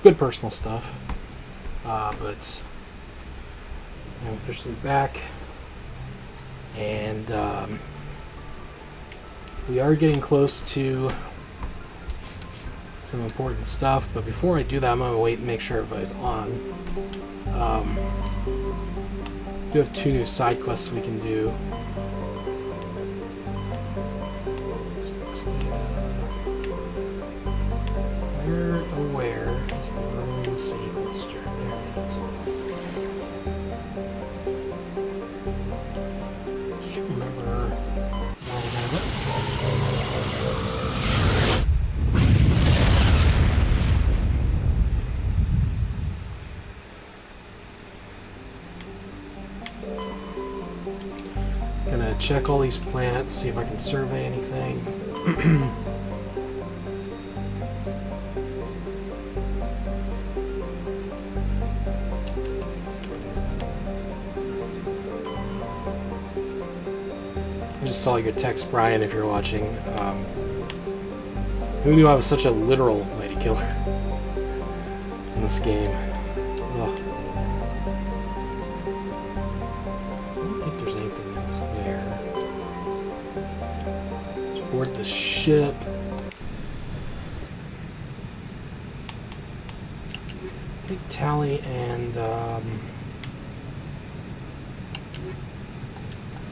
good personal stuff. But I'm officially back, and we are getting close to some important stuff. But before I do that, I'm gonna wait and make sure everybody's on. We do have 2 new side quests we can do. Where is the Maroon Sea Cluster? There it is. Can't remember where I have it. Gonna check all these planets, see if I can survey anything. I just saw your text, Brian, if you're watching. Who knew I was such a literal lady killer in this game? Ugh. I don't think there's anything else there. Let's board the ship. Take Tally and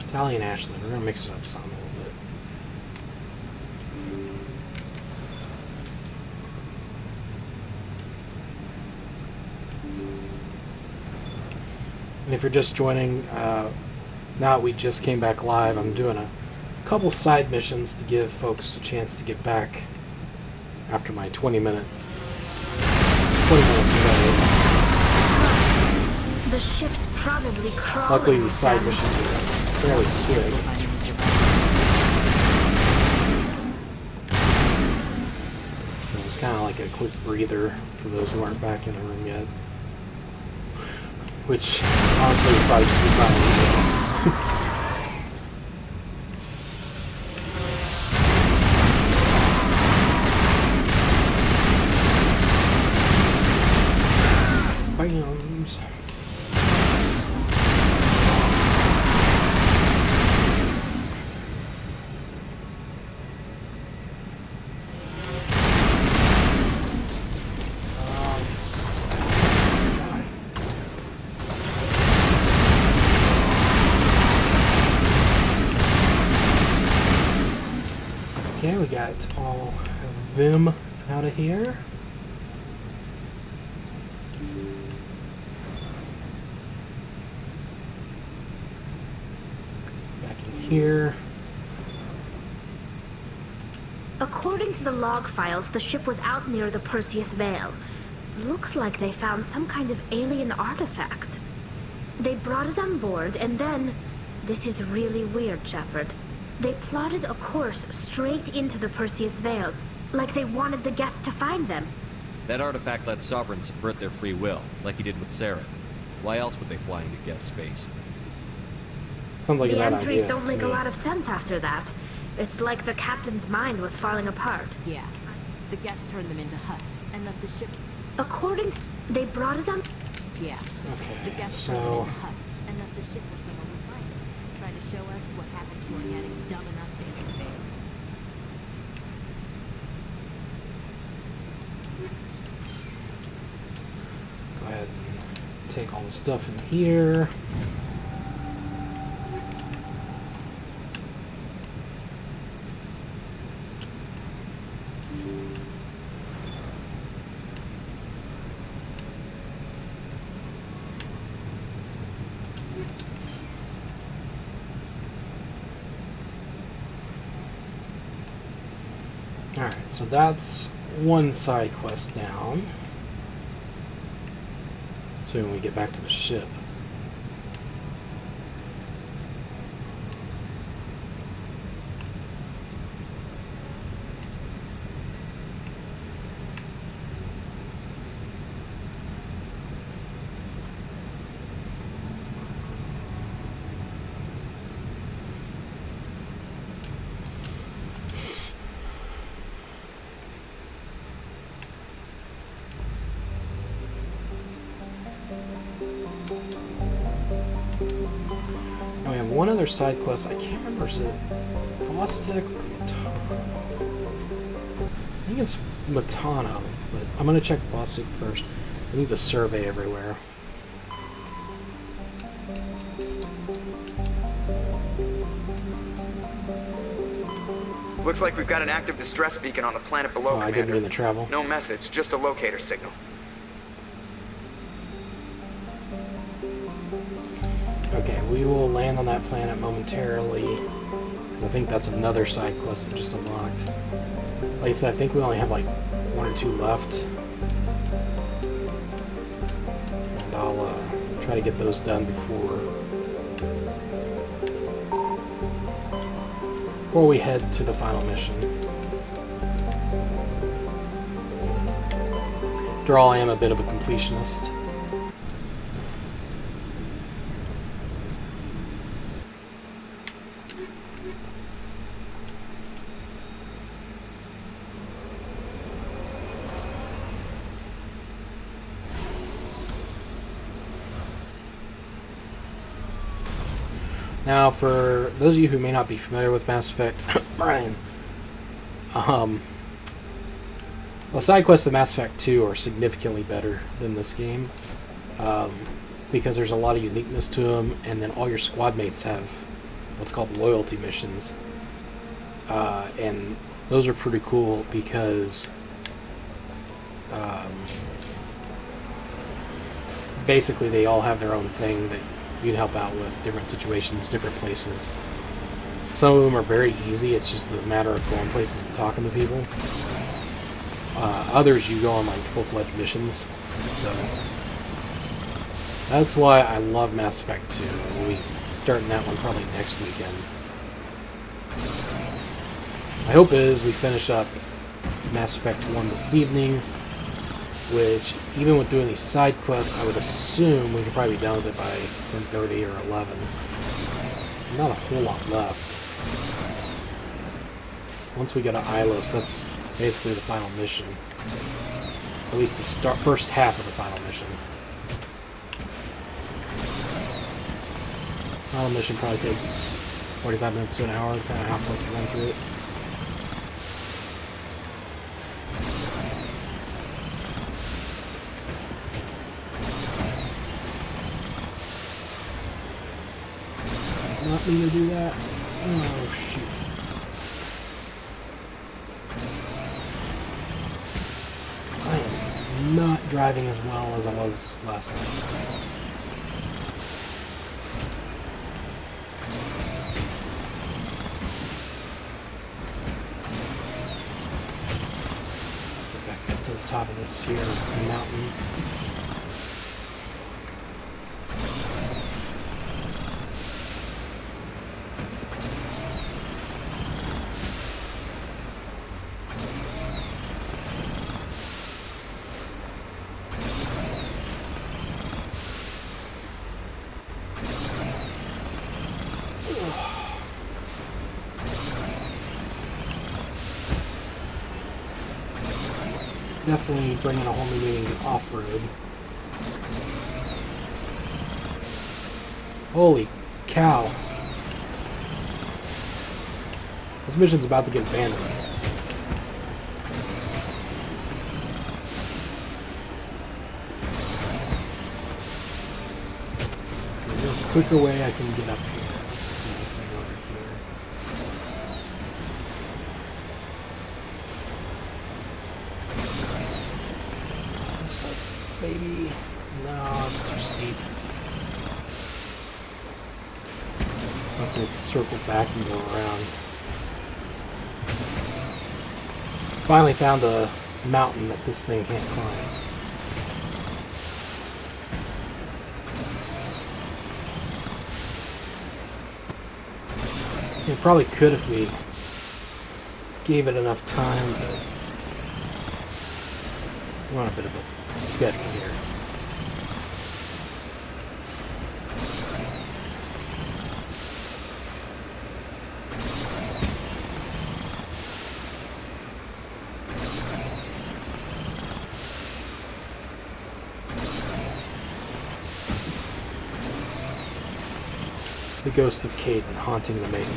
Tally and Ashley. We're gonna mix it up some a little bit. And if you're just joining, now that we just came back live, I'm doing a couple side missions to give folks a chance to get back after my 20 minutes away. The ship's probably crawling. Luckily, these side missions are fairly quick. So it's kind of like a quick breather for those who aren't back in the room yet. Which, honestly, would probably just be fine. Bams. Okay, we got all of them out of here. Back in here. According to the log files, the ship was out near the Perseus Veil. Looks like they found some kind of alien artifact. They brought it on board, and then... This is really weird, Shepard. They plotted a course straight into the Perseus Veil, like they wanted the Geth to find them. That artifact let Sovereign subvert their free will, like he did with Saren. Why else would they fly into Geth space? Sounds like a The bad entries idea don't to make a me. lot of sense after that. It's like the captain's mind was falling apart. Yeah. The Geth turned them into husks and left the ship... According to... They brought it on... Yeah. The Okay, Geth turned them so into husks and left the ship where someone would find them, trying to show us what happens to organics dumb enough to enter the Veil. go ahead and take all the stuff in here. Alright, so that's one side quest down. So when we get back to the ship. Now we have one other side quest. I can't remember. Is it Fostek or Matano? I think it's Matano, but I'm going to check Fostek first. I need to survey everywhere. Looks like we've got an active distress beacon on the planet below, Oh, I didn't Commander. mean to travel. No message, just a locator signal. Okay, we will land on that planet momentarily, because I think that's another side quest that just unlocked. Like I said, I think we only have like 1 or 2 left. And I'll try to get those done before we head to the final mission. After all, I am a bit of a completionist. Now, for those of you who may not be familiar with Mass Effect, Brian, the side quests of Mass Effect 2 are significantly better than this game, because there's a lot of uniqueness to them, and then all your squad mates have what's called loyalty missions, and those are pretty cool because basically they all have their own thing that you can help out with, different situations, different places. Some of them are very easy, it's just a matter of going places and talking to people. Others you go on like full-fledged missions, so that's why I love Mass Effect 2. We'll be starting that one probably next weekend. My hope is we finish up Mass Effect 1 this evening, which, even with doing these side quests, I would assume we could probably be done with it by 10:30 or 11. Not a whole lot left. Once we get to Ilos, that's basically the final mission. At least the first half of the final mission. Final mission probably takes 45 minutes to an hour, depending on how quick you run through it. Not me to do that. Oh, shoot. I am not driving as well as I was last night. Get back up to the top of this here mountain. Definitely bringing a whole new meaning to off-road. Holy cow. This mission's about to get abandoned. There's a quicker way I can get up here. Let's see if I go over here. Maybe. No, it's too steep. I'll have to circle back and go around. Finally found a mountain that this thing can't climb. It probably could if we gave it enough time, but we're on a bit of a schedule here. The ghost of Caden haunting the maiden.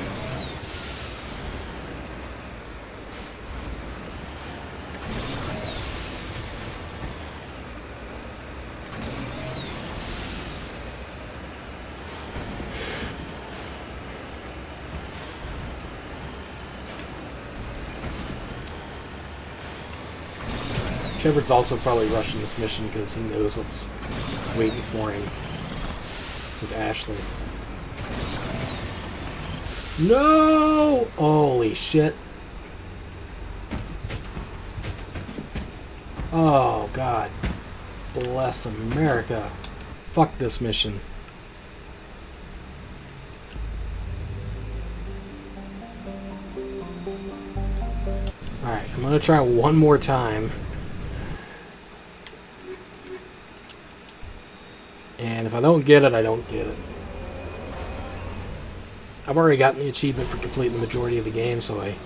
Shepard's also probably rushing this mission because he knows what's waiting for him with Ashley. No! Holy shit. Oh, God. Bless America. Fuck this mission. Alright, I'm gonna try one more time. And if I don't get it, I don't get it. I've already gotten the achievement for completing the majority of the game, so I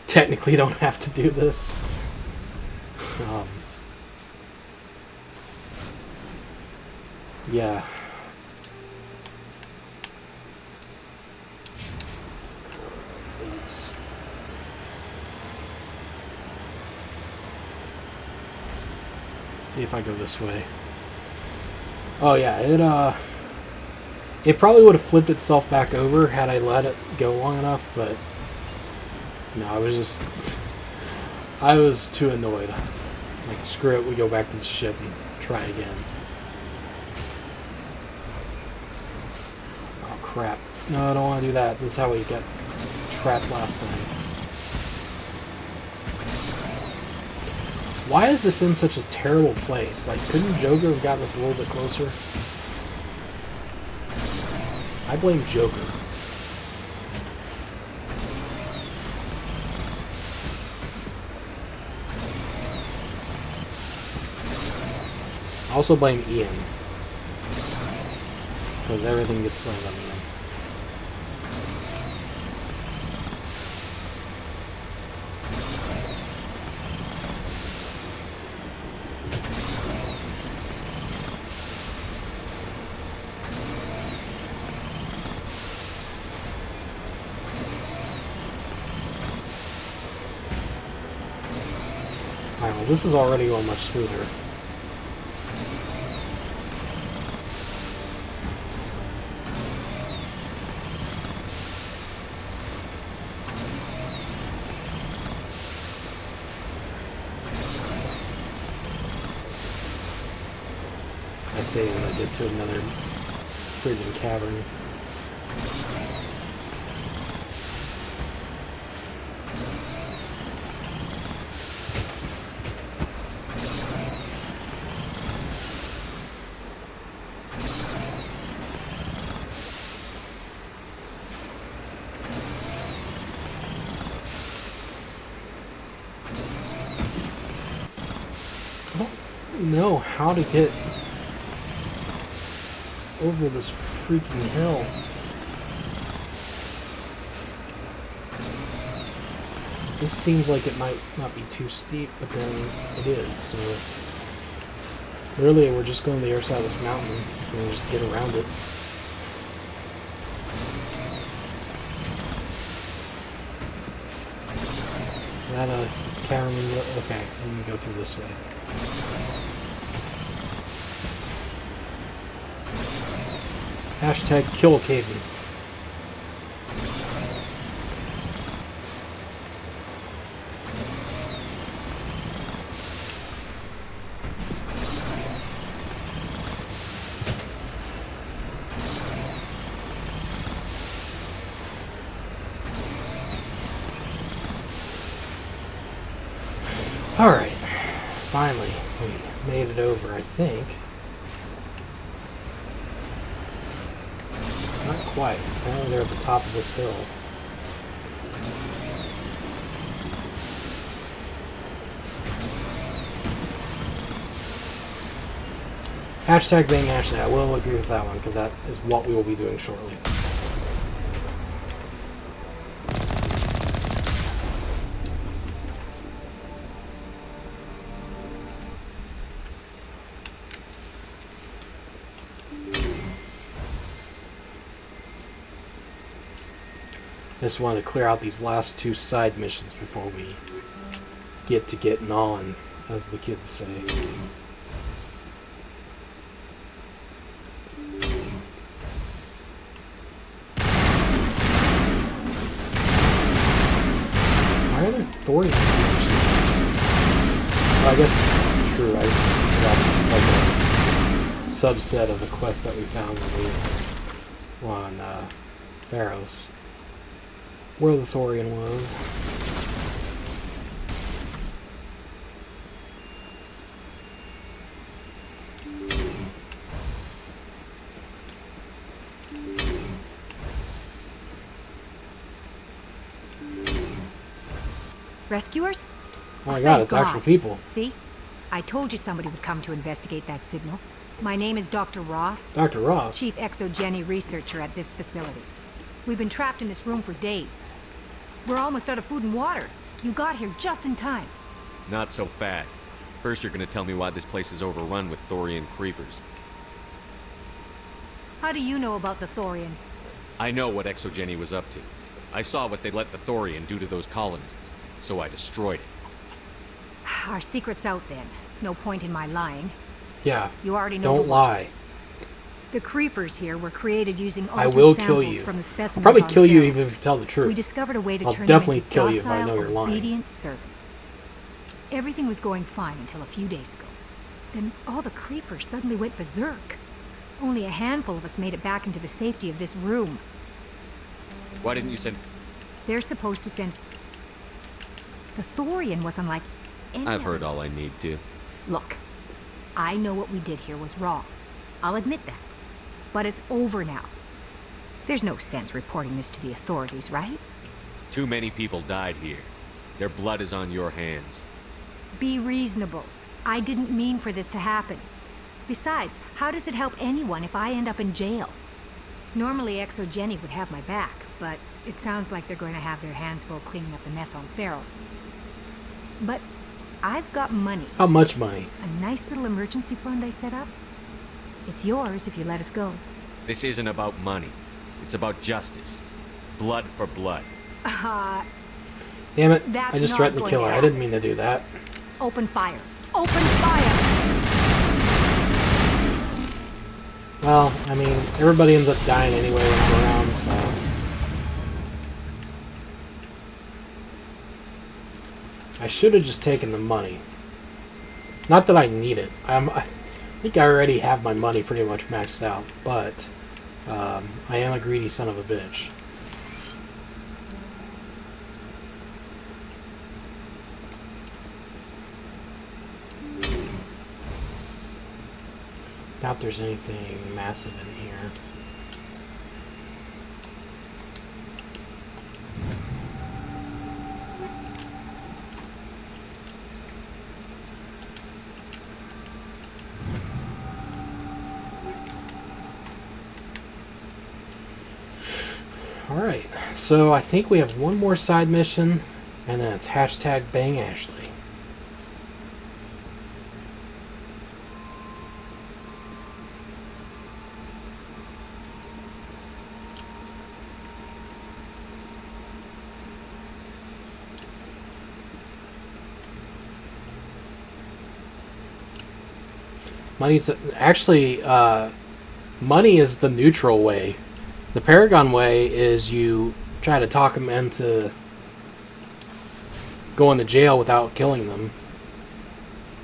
technically don't have to do this. Yeah. Let's see if I go this way. Oh yeah, it probably would have flipped itself back over had I let it go long enough, but no, I was too annoyed. Like, screw it, we go back to the ship and try again. Oh crap. No, I don't want to do that. This is how we got trapped last time. Why is this in such a terrible place? Like, couldn't Joker have gotten us a little bit closer? I blame Joker. I also blame Ian. Because everything gets blamed on Ian. Alright, well, this is already going much smoother. I say as I get to another friggin' cavern. I don't know how to get over this freaking hill. This seems like it might not be too steep, but then it is, so really we're just going to the other side of this mountain and we'll just get around it. Is that a cavern? Okay, I'm going to go through this way. Hashtag kill Caden. Alright, finally, we made it over, I think. Not quite. Apparently they're at the top of this hill. Hashtag being Ashley. I will agree with that one, because that is what we will be doing shortly. Just wanted to clear out these last 2 side missions before we get to getting on, as the kids say. Why are there Thorian creatures? Well, I guess true. I forgot this is like a subset of the quest that we found when we were on Pharos, where the Thorian was. Rescuers? Oh my Oh, god, thank it's actual God. people. See? I told you somebody would come to investigate that signal. My name is Dr. Ross, Dr. Ross. Chief Exogeny Researcher at this facility. We've been trapped in this room for days. We're almost out of food and water. You got here just in time. Not so fast. First, you're gonna tell me why this place is overrun with Thorian creepers. How do you know about the Thorian? I know what Exogeny was up to. I saw what they let the Thorian do to those colonists, so I destroyed it. Our secret's out then. No point in my lying. Yeah. You already know Don't the worst. lie. The creepers here were created using I altered will kill samples you. from the I'll specimens probably on kill you Pharos. even if you tell the truth. We discovered a way to I'll turn definitely them into kill you if I docile, know you're lying. obedient servants. Everything was going fine until a few days ago. Then all the creepers suddenly went berserk. Only a handful of us made it back into the safety of this room. Why didn't you send... They're supposed to send... The Thorian was unlike any I've heard other. all I need to. Look, I know what we did here was wrong. I'll admit that. But it's over now. There's no sense reporting this to the authorities, right? Too many people died here. Their blood is on your hands. Be reasonable. I didn't mean for this to happen. Besides, how does it help anyone if I end up in jail? Normally Exogeny would have my back, but it sounds like they're going to have their hands full cleaning up the mess on Pharos. But I've got money. How much money? A nice little emergency fund I set up. It's yours if you let us go. This isn't about money. It's about justice. Blood for blood. Damn it. That's I just not threatened to going kill to her. I happen. didn't mean to do that. Open fire. Open fire! Well, I mean, everybody ends up dying anyway when I'm around, so... I should have just taken the money. Not that I need it. I think I already have my money pretty much maxed out, but I am a greedy son of a bitch. Doubt there's anything massive in here. Alright, so I think we have one more side mission, and then it's hashtag Bang Ashley. Money's actually money is the neutral way. The Paragon way is you try to talk them into going to jail without killing them.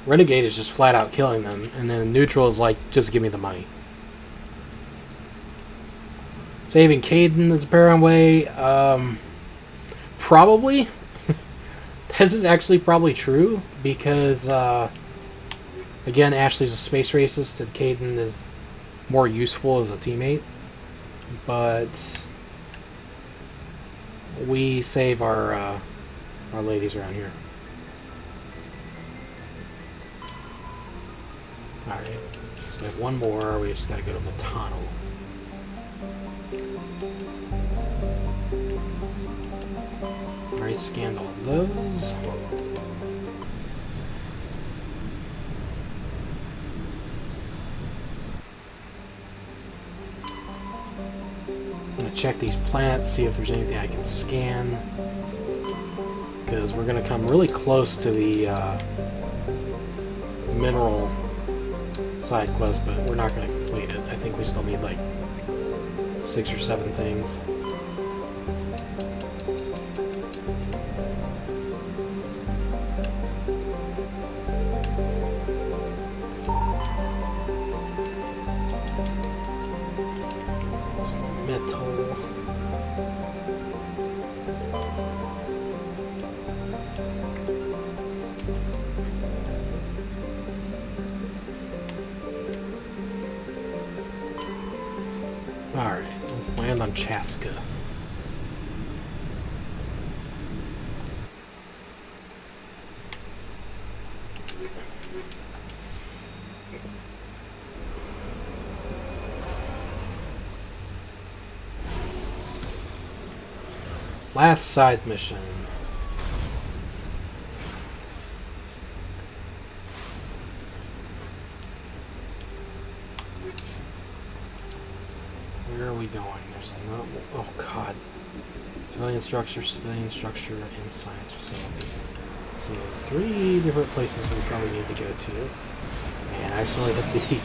Renegade is just flat out killing them, and then neutral is like, just give me the money. Saving Caden is the Paragon way. Probably. This is actually probably true, because again, Ashley's a space racist, and Caden is more useful as a teammate. But we save our ladies around here. Alright, so we have one more. We just gotta go to Matano. Alright, scanned all those. check these planets, see if there's anything I can scan. Because we're going to come really close to the mineral side quest, but we're not going to complete it. I think we still need like 6 or 7 things. Some metal. Alright, let's land on Chaska. Last side mission. Where are we going? There's not. Oh God. Civilian structure, and science facility. So 3 different places we probably need to go to. And I accidentally hit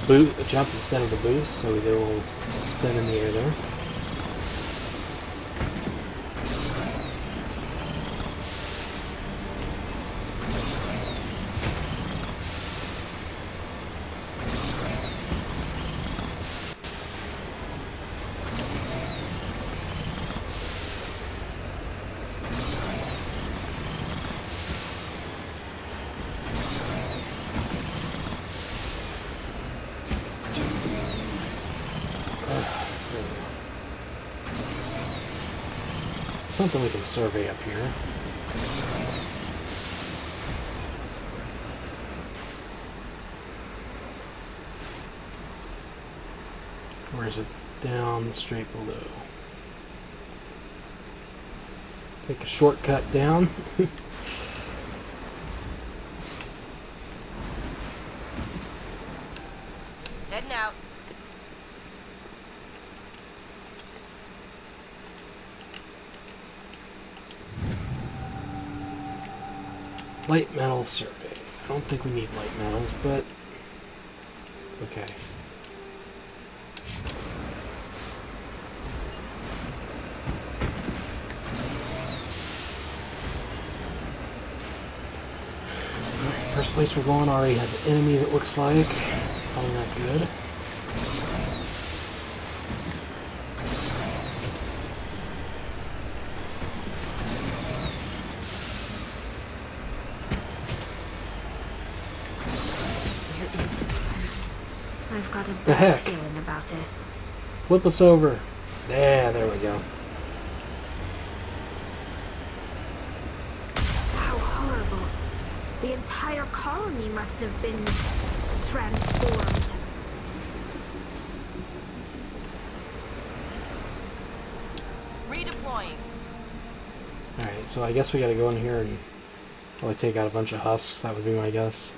the jump instead of the boost, so we did a little spin in the air there. Something we can survey up here. Or is it down straight below? Take a shortcut down. Heading out. Light metal survey. I don't think we need light metals, but it's okay. Alright, first place we're going already has enemies, it looks like. Probably not good. I've got a The bad heck? feeling about this. Flip us over. Yeah, there we go. How horrible. The entire colony must have been transformed. Redeploying. Alright, so I guess we gotta go in here and probably take out a bunch of husks. That would be my guess.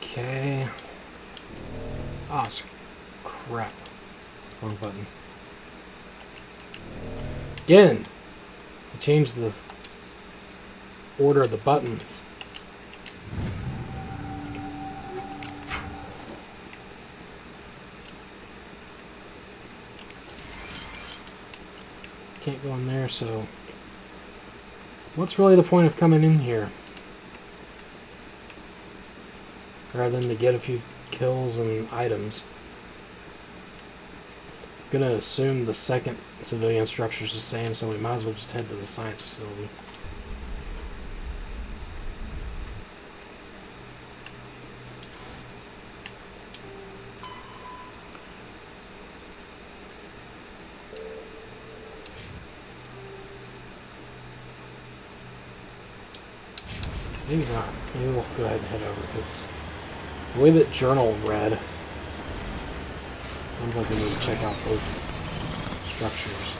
Okay. Ah, crap. Wrong button. Again! I changed the order of the buttons. Can't go in there, so what's really the point of coming in here? Rather than to get a few kills and items. Gonna assume the second civilian structure is the same, so we might as well just head to the science facility. Maybe not. Maybe we'll go ahead and head over, because the way that Journal read, sounds like we need to check out both structures.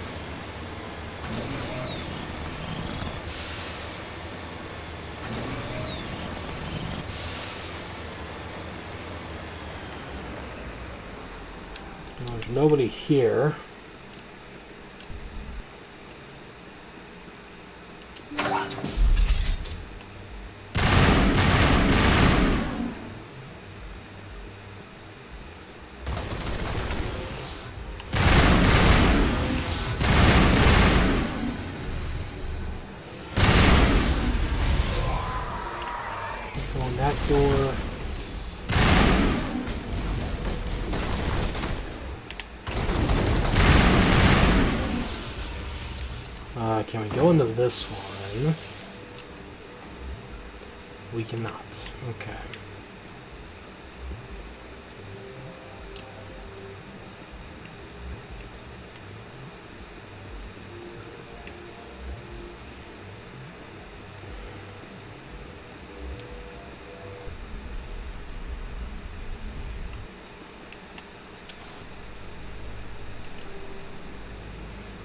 Well, there's nobody here. That door. Can we go into this one? We cannot. Okay.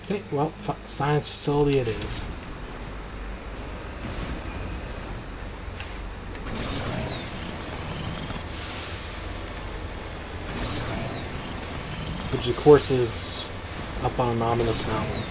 Okay, well, science facility it is. Which, of course, is up on an ominous mountain.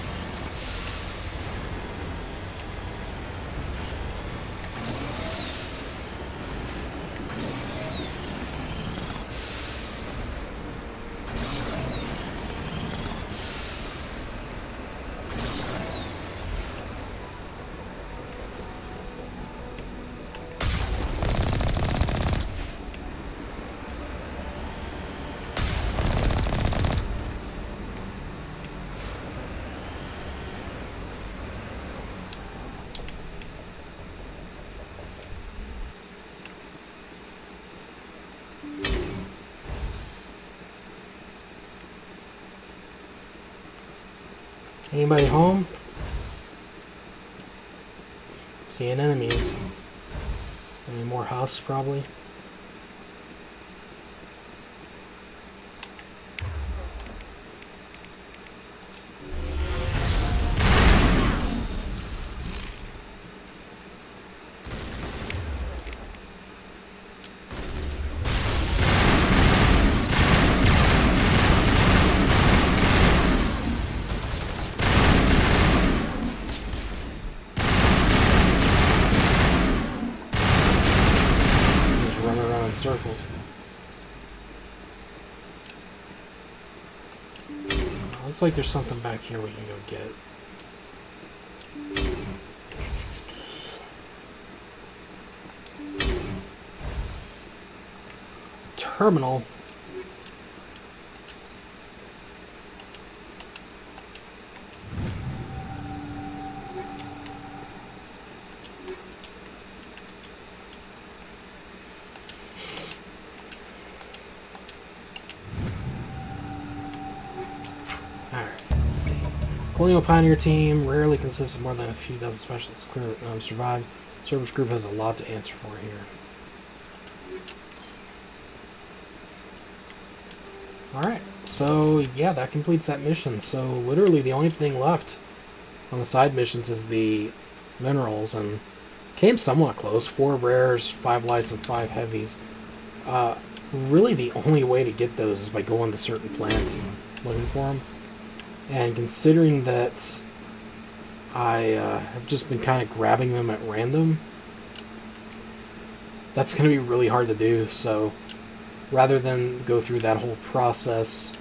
Anybody home? Seeing enemies. Any more husks, probably? Circles. Looks like there's something back here we can go get. Terminal. Colonial Pioneer team rarely consists of more than a few dozen specialists. Survived. Service group has a lot to answer for here. Alright, so yeah, that completes that mission. So literally the only thing left on the side missions is the minerals, and came somewhat close. 4 rares, 5 lights, and 5 heavies. Really the only way to get those is by going to certain plants and looking for them. And considering that I have just been kind of grabbing them at random, that's going to be really hard to do. So rather than go through that whole process,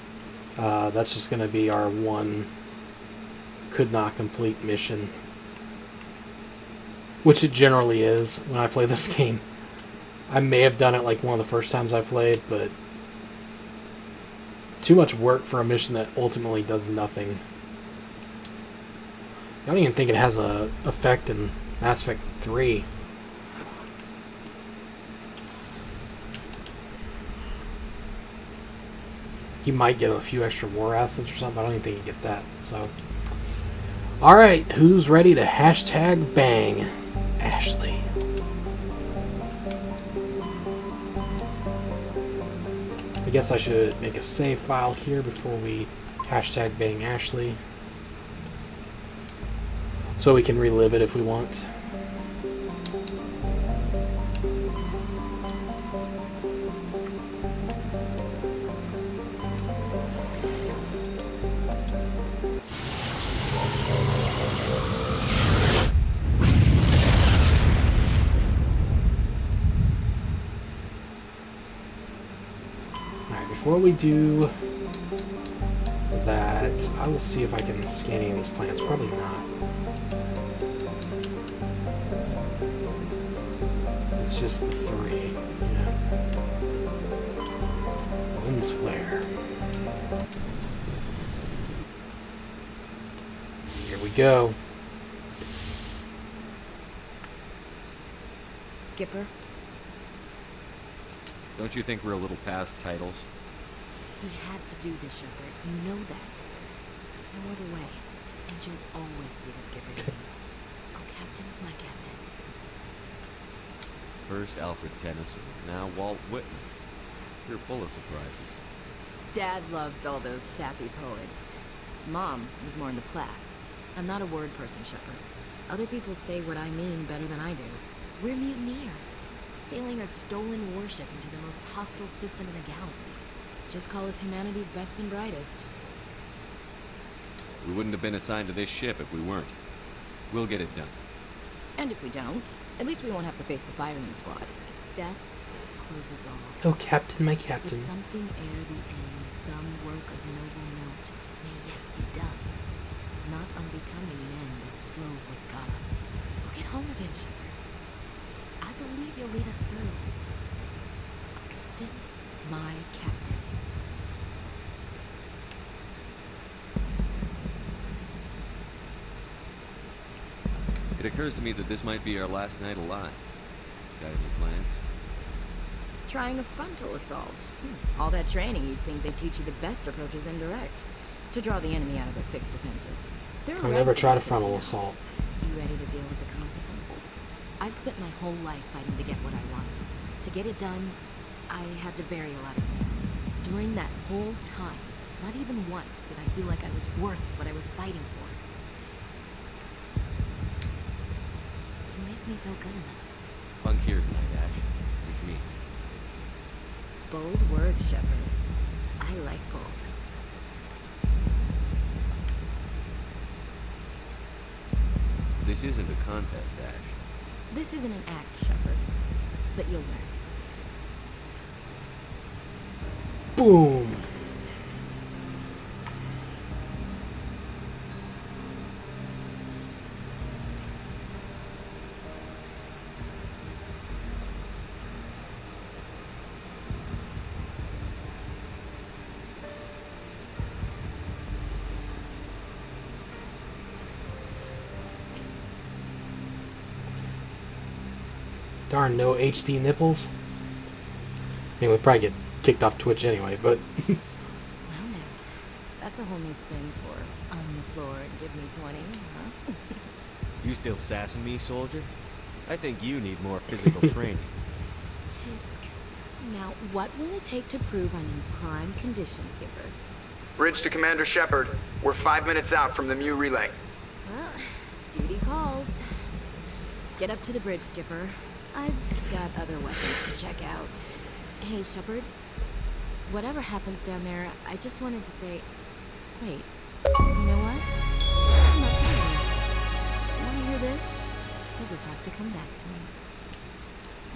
that's just going to be our one could not complete mission. Which it generally is when I play this game. I may have done it like one of the first times I played, but Too much work for a mission that ultimately does nothing. I don't even think it has a effect in Mass Effect 3. You might get a few extra war assets or something, but I don't even think you get that. So, alright, who's ready to hashtag bang Ashley? I guess I should make a save file here before we hashtag bang Ashley, so we can relive it if we want. Before we do that, I will see if I can scan any of these plants. Probably not. It's just the 3. Yeah. Lens flare. Here we go. Skipper, Don't you think we're a little past titles? we had to do this, Shepard. You know that. There's no other way. And you'll always be the skipper to me. Oh, Captain, my captain. First Alfred Tennyson, now Walt Whitman. You're full of surprises. Dad loved all those sappy poets. Mom was more into Plath. I'm not a word person, Shepard. Other people say what I mean better than I do. We're mutineers, sailing a stolen warship into the most hostile system in the galaxy. Just call us humanity's best and brightest. We wouldn't have been assigned to this ship if we weren't. We'll get it done. And if we don't, at least we won't have to face the firing squad. Death closes all. Oh, Captain, my But Captain. something ere the end, some work of noble note, may yet be done. Not unbecoming men that strove with gods. We'll get home again, Shepard. I believe you'll lead us through. Oh, Captain, my captain. It occurs to me that this might be our last night alive. Got any plans? Trying a frontal assault. All that training, you'd think they'd teach you the best approaches indirect. To draw the enemy out of their fixed defenses. I've never tried a frontal assault. You ready to deal with the consequences? I've spent my whole life fighting to get what I want. To get it done, I had to bury a lot of things. During that whole time, not even once did I feel like I was worth what I was fighting for. You make me feel good enough. Bunk here tonight, Ash. With me. Bold words, Shepard. I like bold. This isn't a contest, Ash. This isn't an act, Shepard. But you'll learn. Boom. Darn, no HD nipples. I mean, we'd probably get kicked off Twitch anyway, but Well now, that's a whole new spin for on the floor and give me 20, huh? You still sassing me, soldier? I think you need more physical training. Tisk. Now, what will it take to prove I'm in prime condition, Skipper? Bridge to Commander Shepard. We're 5 minutes out from the Mu relay. Well, duty calls. Get up to the bridge, Skipper. I've got other weapons to check out. Hey, Shepard. Whatever happens down there, I just wanted to say... Wait. You know what? I'm not telling you. Want to hear this? You'll just have to come back to me.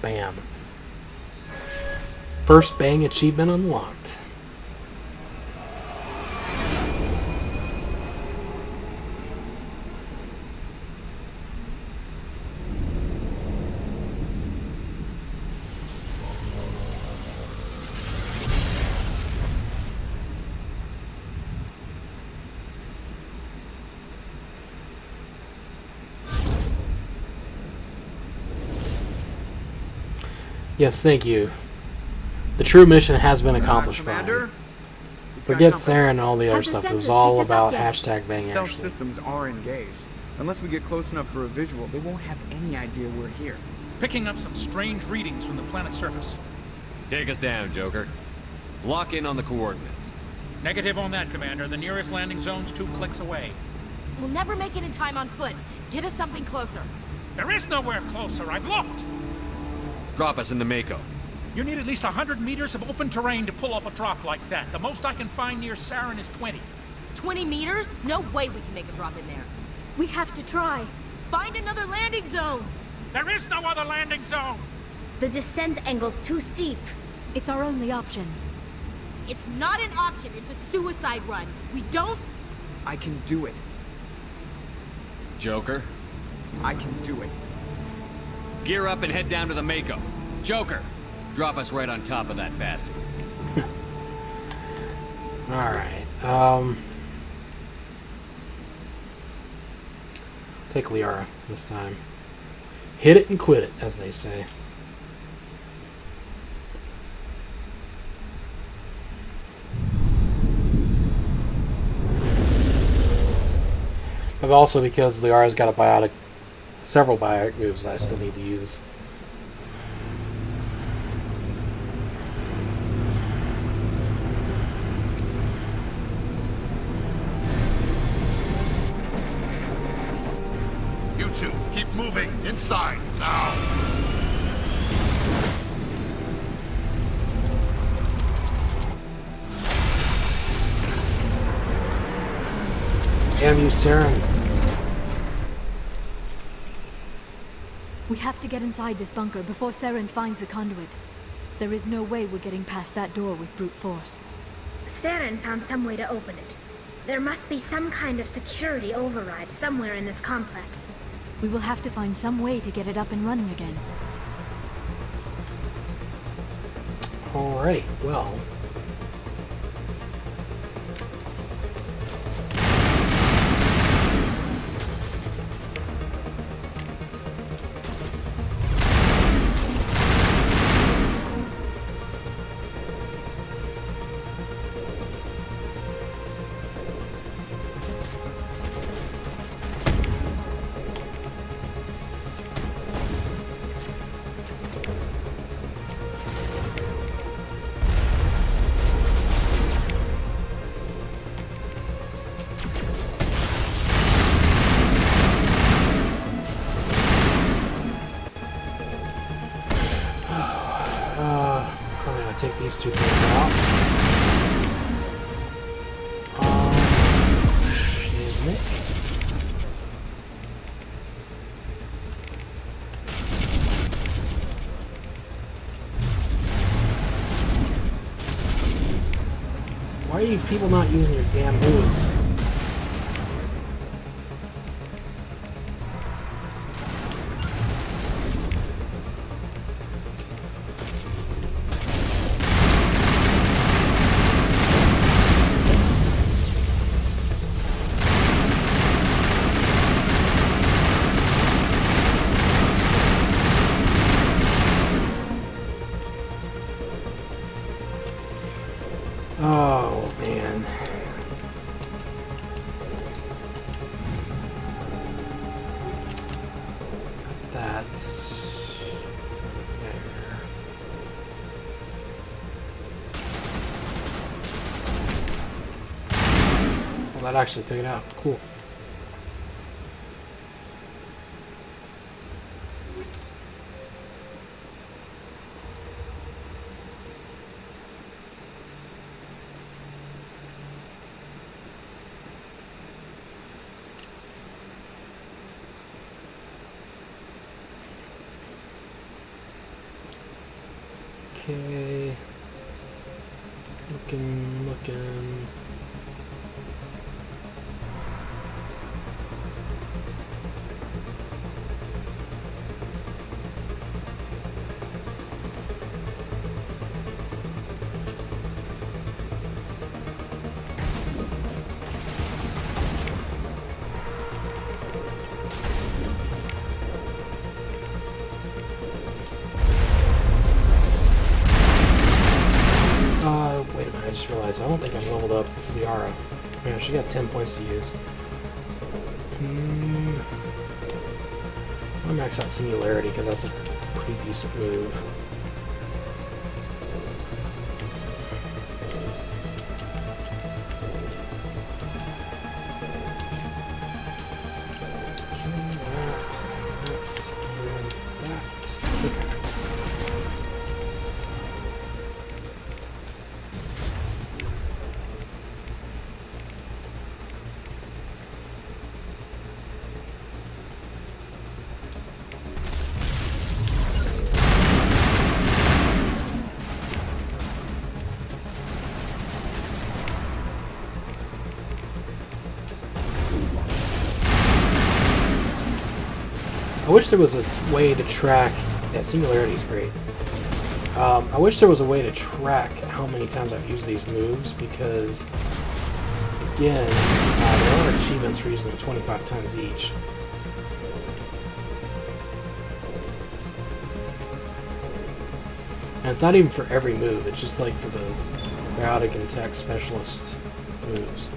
bam. First bang achievement unlocked. Yes, thank you. The true mission has been accomplished, Commander? Brian. We've got Forget company. Saren and all the other Have the stuff. It was sensors all picked us up about yet? hashtag Bang Stealth Ashley. systems are engaged. Unless we get close enough for a visual, they won't have any idea we're here. Picking up some strange readings from the planet's surface. Take us down, Joker. Lock in on the coordinates. Negative on that, Commander. The nearest landing zone's 2 clicks away. We'll never make it in time on foot. Get us something closer. There is nowhere closer. I've looked. Drop us in the Mako. You need at least 100 meters of open terrain to pull off a drop like that. The most I can find near Saren is 20. 20 meters? No way we can make a drop in there. We have to try. Find another landing zone! There is no other landing zone! The descent angle's too steep. It's our only option. It's not an option, it's a suicide run. We don't... I can do it. Joker, I can do it. gear up and head down to the Mako. Joker, drop us right on top of that bastard. Alright, take Liara this time. Hit it and quit it, as they say. But also because Liara's got several biotic moves I still need to use. You two, keep moving. Inside, now. Damn you, Saren. We have to get inside this bunker before Saren finds the conduit. There is no way we're getting past that door with brute force. Saren found some way to open it. There must be some kind of security override somewhere in this complex. We will have to find some way to get it up and running again. Alrighty, well. I'm gonna take these two things out. Excuse me. Why are you people not using your damn moves? Oh, man. That's there. Well, that actually took it out. Cool. Okay. Looking. this. I don't think I've leveled up Liara. Yeah, she got 10 points to use. I'll max out Singularity because that's a pretty decent move. I wish there was a way to track. Yeah, Singularity is great. I wish there was a way to track how many times I've used these moves because, again, there are achievements for using them 25 times each. And it's not even for every move, it's just like for the Biotic and Tech Specialist moves.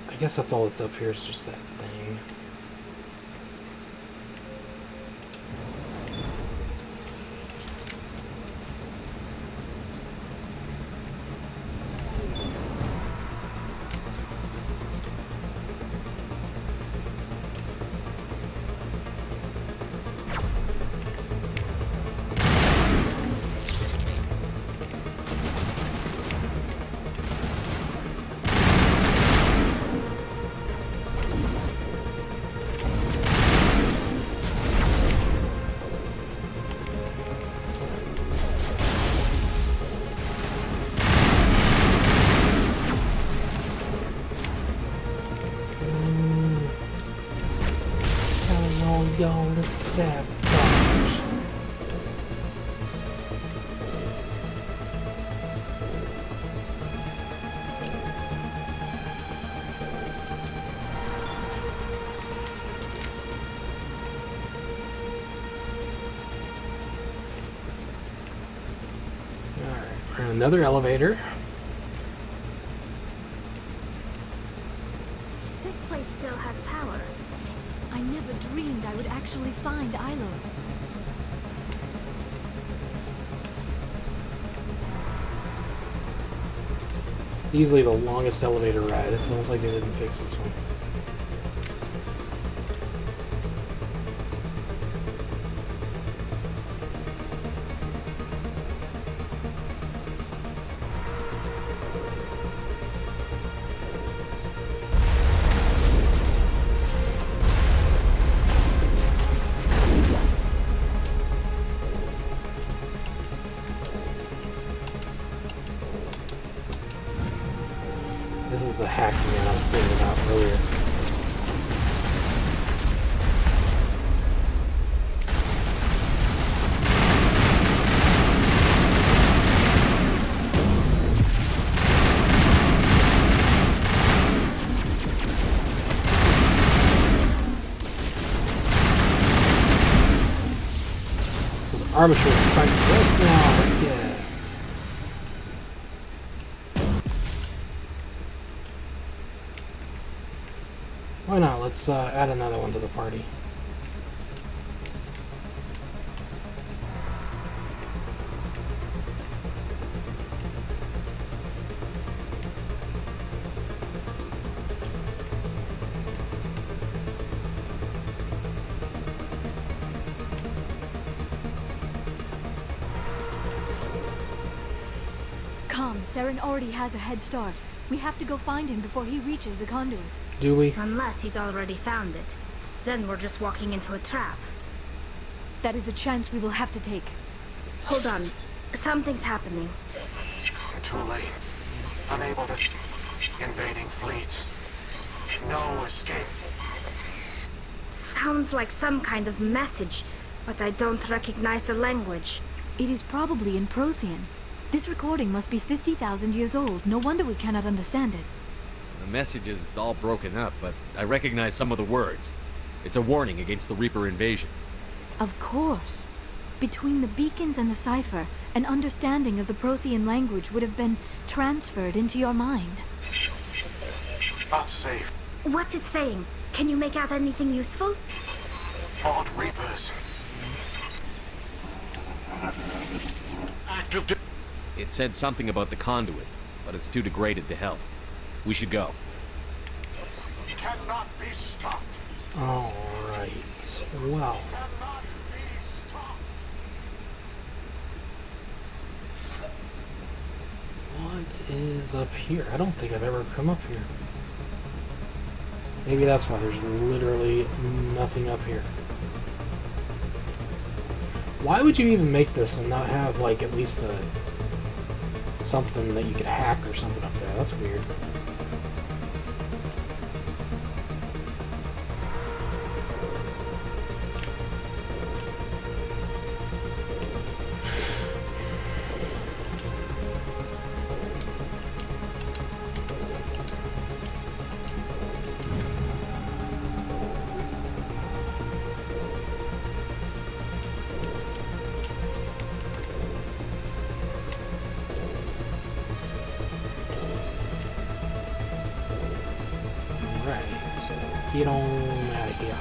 I guess that's all that's up here is just that thing. Yo, that's sad. Alright, another elevator. This place still has power. I never dreamed I would actually find Ilos. Easily the longest elevator ride. It's almost like they didn't fix this one. This is the hacking that I was thinking about earlier. Those armatures are fighting close now. Yeah. Why not? Let's add another one to the party. Come, Saren already has a head start. We have to go find him before he reaches the conduit. Do we? Unless he's already found it. Then we're just walking into a trap. That is a chance we will have to take. Hold on. Something's happening. Too late. Unable to... Invading fleets. no escape. Sounds like some kind of message, but I don't recognize the language. It is probably in Prothean. This recording must be 50,000 years old. No wonder we cannot understand it. The message is all broken up, but I recognize some of the words. It's a warning against the Reaper invasion. Of course. Between the beacons and the cipher, an understanding of the Prothean language would have been transferred into your mind. Not safe. What's it saying? Can you make out anything useful? Vault Reapers. Active. It said something about the conduit, but it's too degraded to help. We should go. Cannot be stopped. Alright. Well. Cannot be stopped. What is up here? I don't think I've ever come up here. Maybe that's why there's literally nothing up here. Why would you even make this and not have, like, at least something that you could hack or something up there? That's weird. So get on out of here.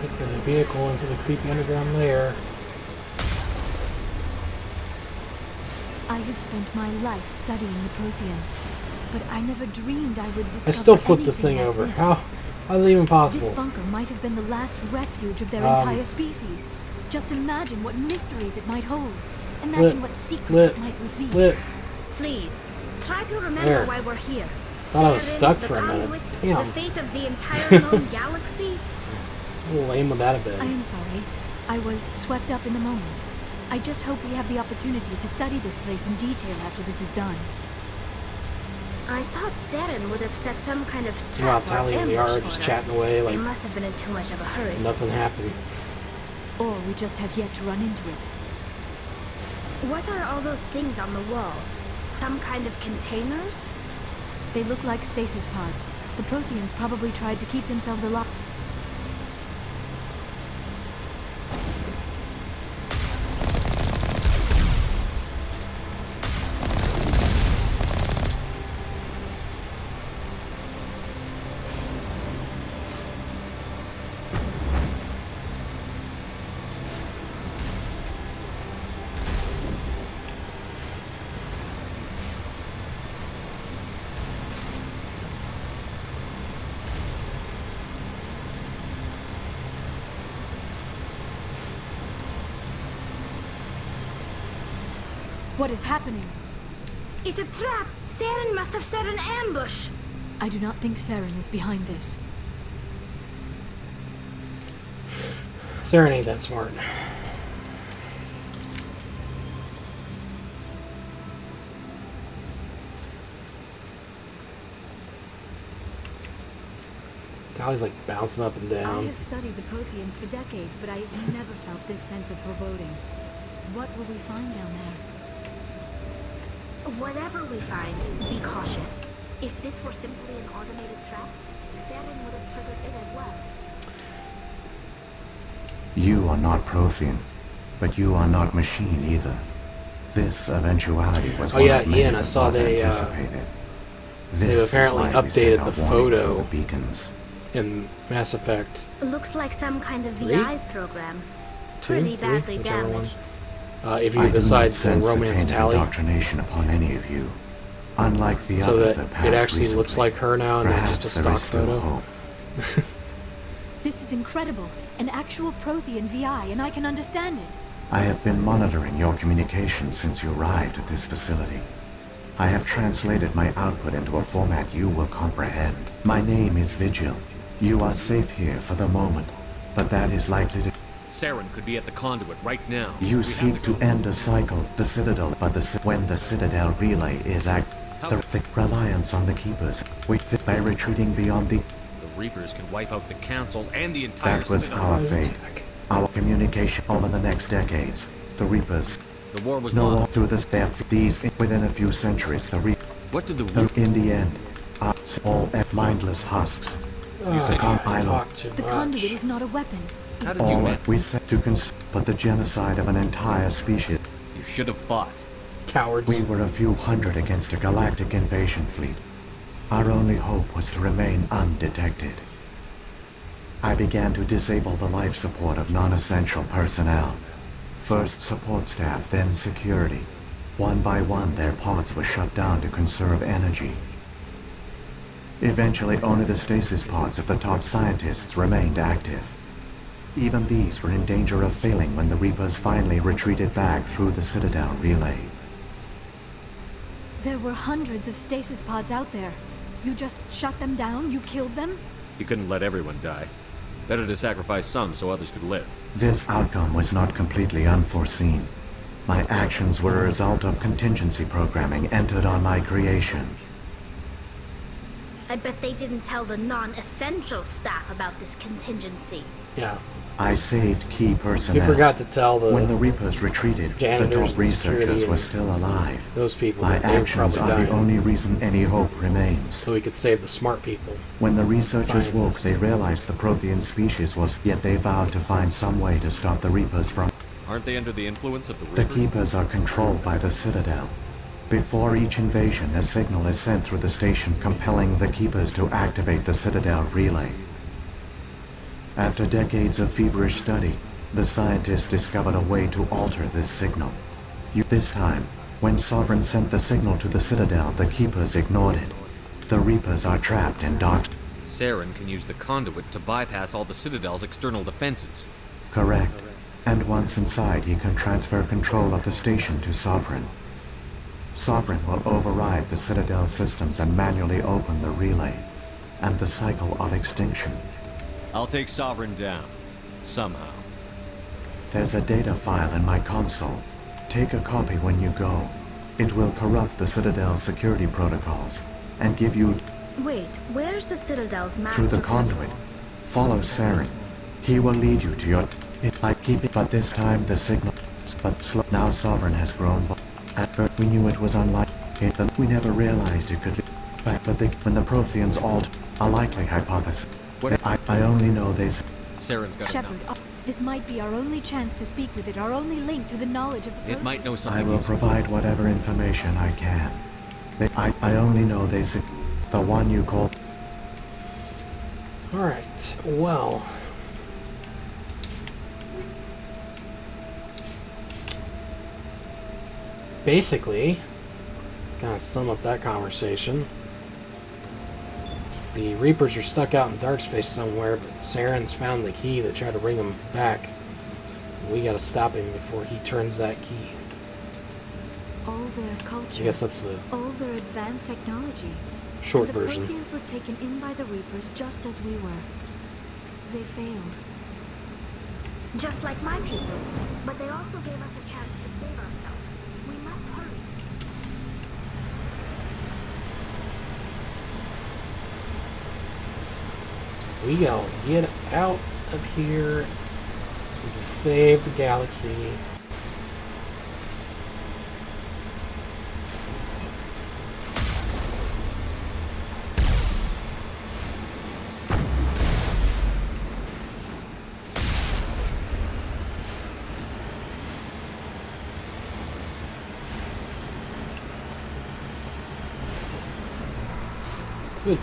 Take the vehicle into the creepy underground lair. I have spent my life studying the Protheans, but I never dreamed I would discover I still flipped this anything thing like over. this. How's it even This possible? bunker might have been the last refuge of their entire species. Just imagine what mysteries it might hold. Imagine what secrets it might reveal. Flip. Please, try to remember There. why we're here. Thought I was Saren, stuck the for a minute. conduit, Damn. the fate of the entire known galaxy. A little lame with that a bit. I am sorry. I was swept up in the moment. I just hope we have the opportunity to study this place in detail after this is done. I thought Saren would have set some kind of Meanwhile, trap or Tally and the ambush are for just us. chatting away They like must have been in too much of a hurry. nothing happened. Or we just have yet to run into it. What are all those things on the wall? Some kind of containers? They look like stasis pods. The Protheans probably tried to keep themselves alive. What is happening? It's a trap! Saren must have set an ambush! I do not think Saren is behind this. Saren ain't that smart. Tally's like bouncing up and I down. have studied the Protheans for decades, but I have never felt this sense of foreboding. What will we find down there? Whatever we find, be cautious. If this were simply an automated trap, Saren would have triggered it as well. You are not Prothean, but you are not machine either. This eventuality was Oh one yeah, of many Ian, I that saw was they anticipated. they've This is apparently why we sent updated our the warning through photo. the beacons. in Mass Effect Looks like some kind of Three? VI program. 2, Pretty 3, badly whichever one. damaged. If I you do decide not to sense the romance taint of Tally, indoctrination upon any of you. Unlike the so other that that passed it actually looks recently. like her now and not Perhaps just a there is stock still photo. hope. This is incredible. An actual Prothean VI, and I can understand it. I have been monitoring your communications since you arrived at this facility. I have translated my output into a format you will comprehend. My name is Vigil. You are safe here for the moment, but that is likely to... Saren could be at the conduit right now. You We seek have to go. end a cycle, the Citadel, but when the Citadel relay is the reliance on the Keepers, by retreating beyond the... The Reapers can wipe out the Council and the entire That was Citadel. our fate. Our communication over the next decades. The Reapers. The war was No, lost. through these within a few centuries, What did the in the end, are all mindless husks. You said you talk too The much. conduit is not a weapon. How did you All man? we set to but the genocide of an entire species. You should have fought. Cowards. We were a few hundred against a galactic invasion fleet. Our only hope was to remain undetected. I began to disable the life support of non-essential personnel. First support staff, then security. One by one, their pods were shut down to conserve energy. Eventually, only the stasis pods of the top scientists remained active. Even these were in danger of failing when the Reapers finally retreated back through the Citadel relay. There were hundreds of stasis pods out there. You just shut them down? You killed them? You couldn't let everyone die. Better to sacrifice some so others could live. This outcome was not completely unforeseen. My actions were a result of contingency programming entered on my creation. I bet they didn't tell the non-essential staff about this contingency. Yeah. I saved key personnel. You forgot to tell the When the Reapers retreated, the janitors top and security researchers and were still alive. those people My that they were actions probably are the dying, only reason any hope remains. so we could save the smart people. When the researchers woke, Scientists. they realized the Prothean species was, yet they vowed to find some way to stop the Reapers from... Aren't they under the influence of the The Reapers? Keepers are controlled by the Citadel. Before each invasion, a signal is sent through the station compelling the Keepers to activate the Citadel relay. After decades of feverish study, the scientists discovered a way to alter this signal. This time, when Sovereign sent the signal to the Citadel, the Keepers ignored it. The Reapers are trapped in dark... Saren can use the conduit to bypass all the Citadel's external defenses. Correct. And once inside, he can transfer control of the station to Sovereign. Sovereign will override the Citadel systems and manually open the relay, and the cycle of extinction. I'll take Sovereign down. Somehow. There's a data file in my console. Take a copy when you go. It will corrupt the Citadel's security protocols, and give you Wait, where's the Citadel's master through the control? conduit. Follow Saren. He will lead you to your... I keep it, but this time the signal... But slow. Now Sovereign has grown. At first we knew it was unlikely, but we never realized it could... But when the Protheans alt... A likely hypothesis. What- I only know they... Saren's got Shepard, enough. this might be our only chance to speak with it, our only link to the knowledge of the It might know I something will useful. provide whatever information I can. I only know they... The one you call... Alright, well. Basically, kind of sum up that conversation. The Reapers are stuck out in dark space somewhere, but Saren's found the key to try to bring them back. We gotta stop him before he turns that key. all their I culture, guess that's the all their advanced technology. short And the version. Protheans were taken in by the Reapers just as we were. They failed. Just like my people. But they also gave us a chance to save ourselves. We must hurry. We gotta get out of here so we can save the galaxy. Good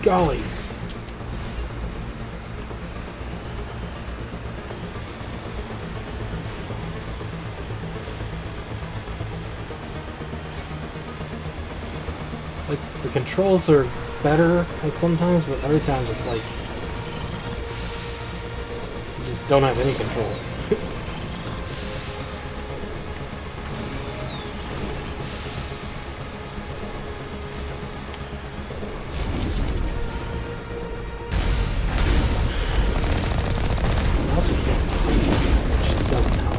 golly. Like, the controls are better at sometimes, but other times it's like you just don't have any control. I also can't see, which doesn't help.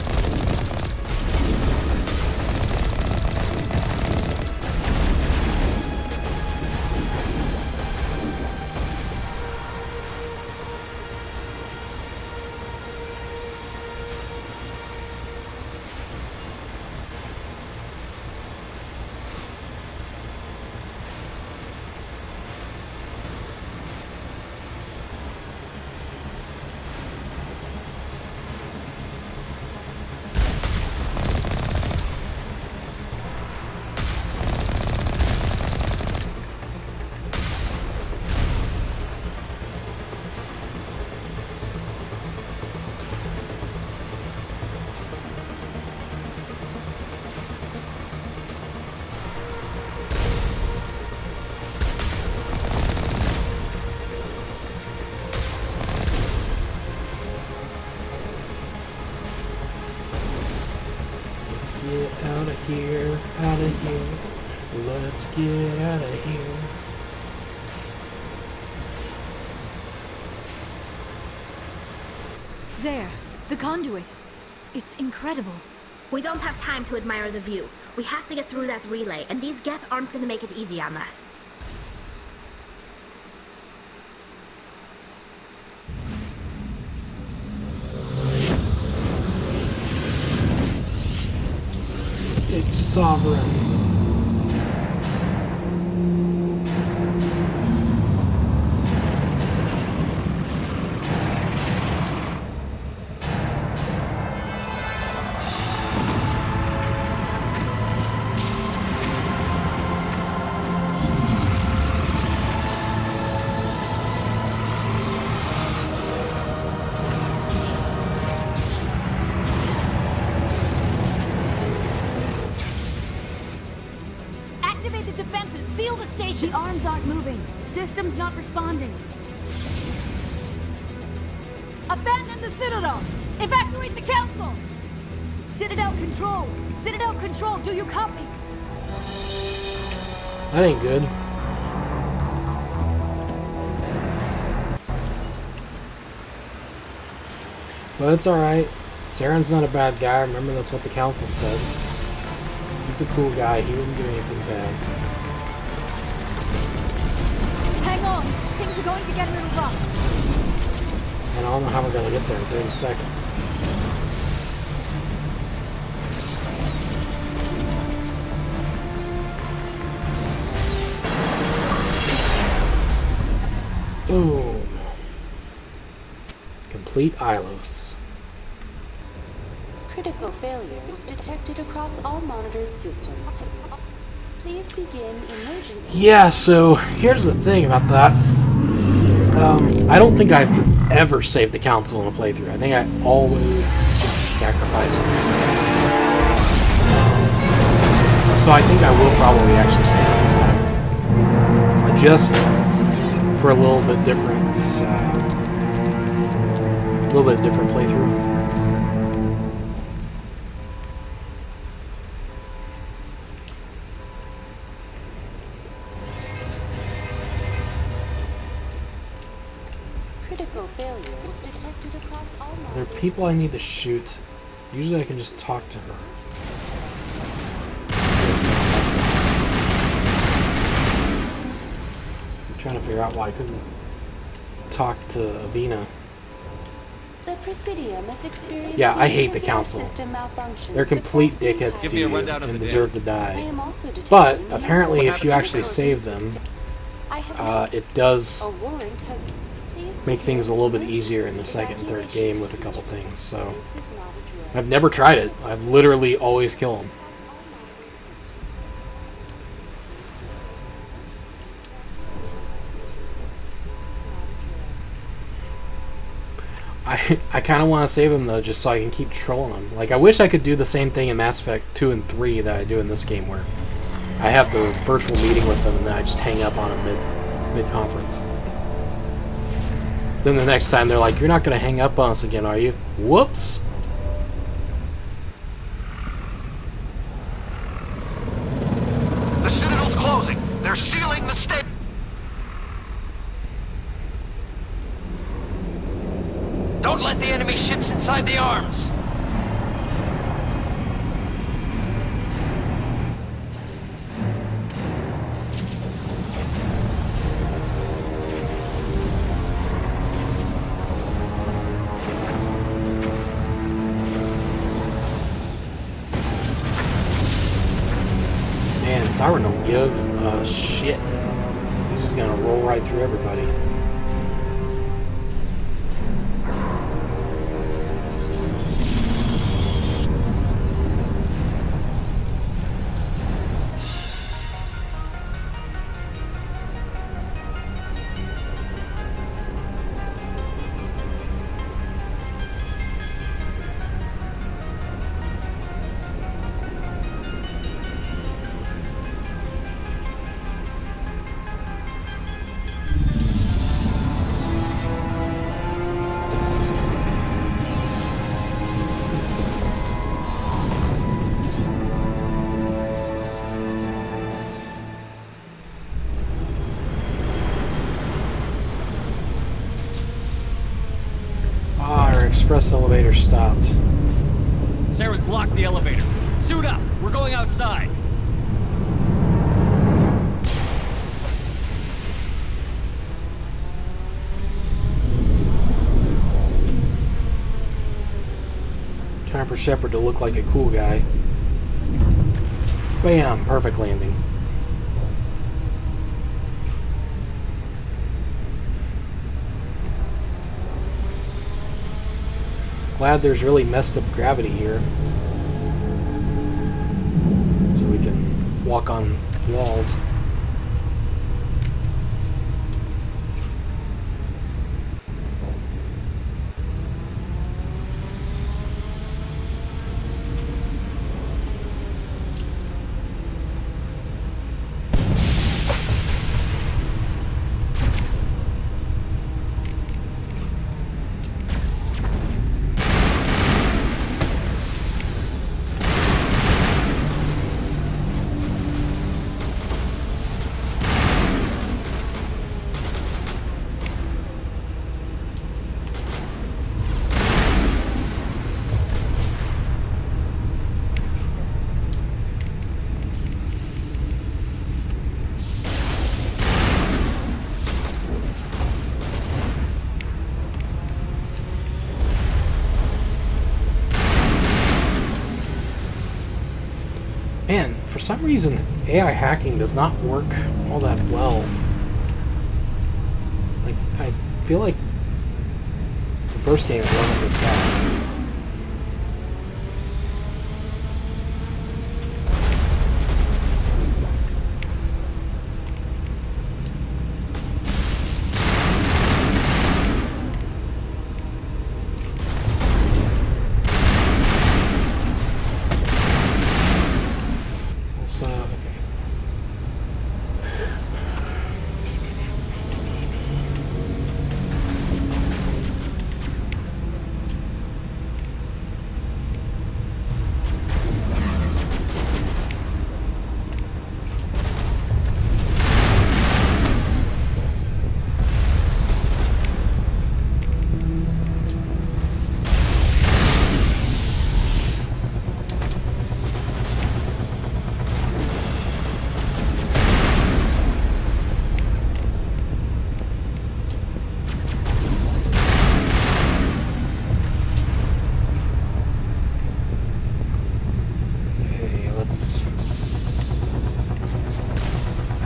Get out of here, out of here. Let's get out of here. There, the conduit. It's incredible. We don't have time to admire the view. We have to get through that relay, and these Geth aren't gonna make it easy on us. It's sovereign. Activate the defenses! Seal the station! The arms aren't moving. Systems not responding. Abandon the Citadel! Evacuate the Council! Citadel Control! Citadel Control, do you copy? That ain't good. But it's alright. Saren's not a bad guy. Remember, that's what the council said. He's a cool guy. He wouldn't do anything bad. Hang on! Things are going to get a little rough. And I don't know how we're going to get there in 30 seconds. Boom. Complete Ilos. Critical failures detected across all monitored systems. Please begin emergency. Yeah, so here's the thing about that. I don't think I've ever saved the council in a playthrough. I think I always sacrifice it. So I think I will probably actually save it this time. Just for a little bit different, playthrough. Critical failures detected across all There are people I need to shoot. Usually I can just talk to her. I'm trying to figure out why I couldn't talk to Avina. The Presidium is experiencing Yeah, I hate the council. system malfunctions They're complete across the dickheads Give to me a you rundown of and the deserve to I die. am also detecting But new- apparently if you happened actually to the save them, I have it does a warrant has Please make things a little bit begin easier in the second and third evacuation game with a couple things. So This is not a drill. I've never tried it. I've literally always killed them. I kind of want to save him though, just so I can keep trolling him. Like, I wish I could do the same thing in Mass Effect 2 and 3 that I do in this game, where I have the virtual meeting with them and then I just hang up on them mid-conference. Then the next time they're like, "You're not going to hang up on us again, are you?" Whoops! The Citadel's closing. They're sealing the state. Don't let the enemy ships inside the arms. Man, Siren don't give a shit. He's just gonna roll right through everybody. Express elevator stopped. Saren's locked the elevator. Suit up! We're going outside! Time for Shepard to look like a cool guy. Bam! Perfect landing. Glad there's really messed up gravity here, so we can walk on walls. Man, for some reason, AI hacking does not work all that well. Like, I feel like the first game wasn't this bad.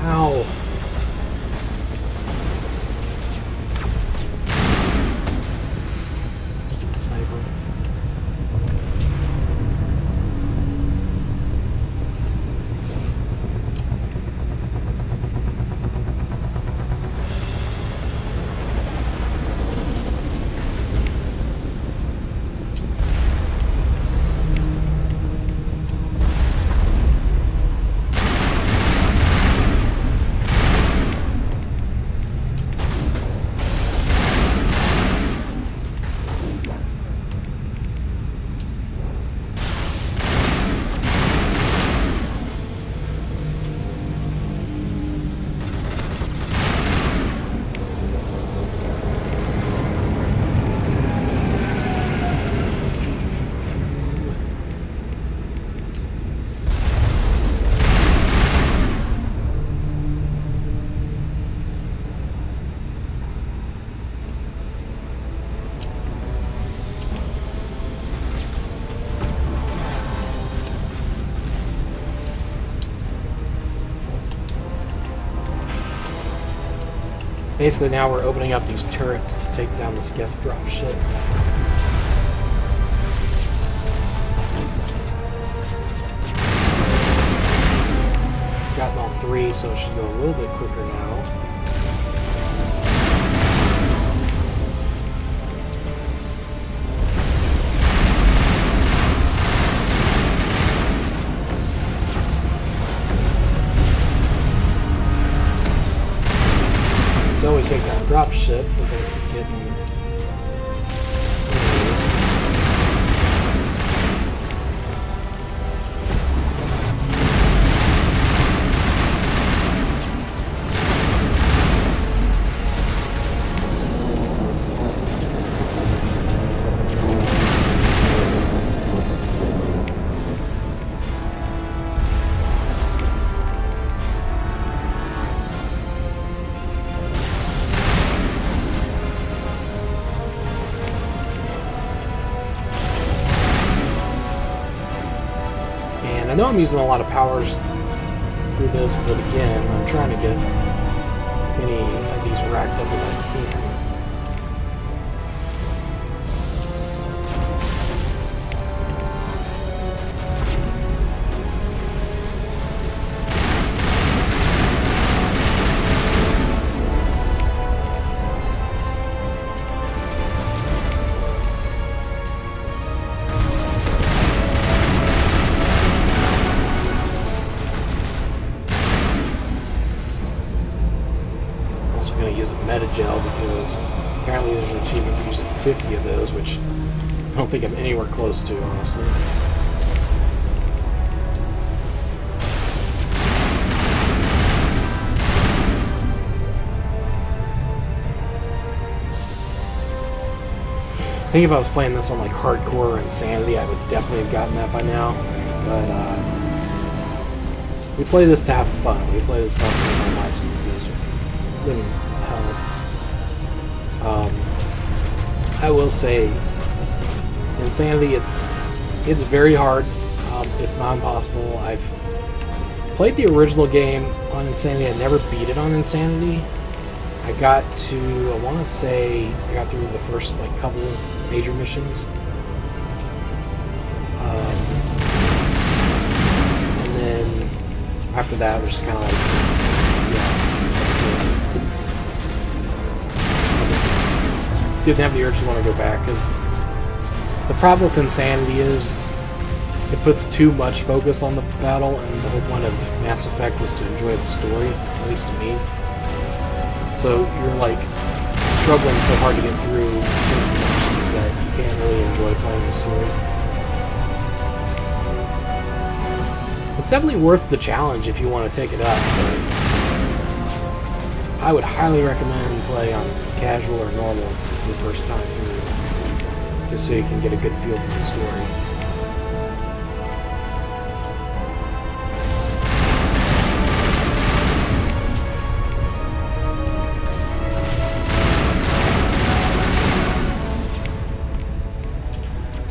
Ow. Stupid sniper. Basically now we're opening up these turrets to take down this Geth drop ship. Gotten all 3, so it should go a little bit quicker now. Until we take that drop ship, we're going to keep getting enemies. I know I'm using a lot of powers through this, but again, I'm trying to get as many of these racked up as I can. Going to use a Metagel because apparently there's an achievement for using 50 of those, which I don't think I'm anywhere close to, honestly. I think if I was playing this on like hardcore or insanity, I would definitely have gotten that by now. But we play this to have fun. We play this stuff for our lives and living hell. I will say, Insanity, it's very hard. It's not impossible. I've played the original game on Insanity. I never beat it on Insanity. I got to, I want to say, I got through the first like couple of major missions. And then after that, we're just kind of like, yeah, that's it. Didn't have the urge to want to go back because the problem with Insanity is it puts too much focus on the battle, and the whole point of Mass Effect is to enjoy the story, at least to me. So you're like struggling so hard to get through certain sections that you can't really enjoy playing the story. It's definitely worth the challenge if you want to take it up, but I would highly recommend play on casual or normal the first time through, just so you can get a good feel for the story.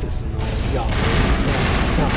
This is annoying. Y'all, it's the same time.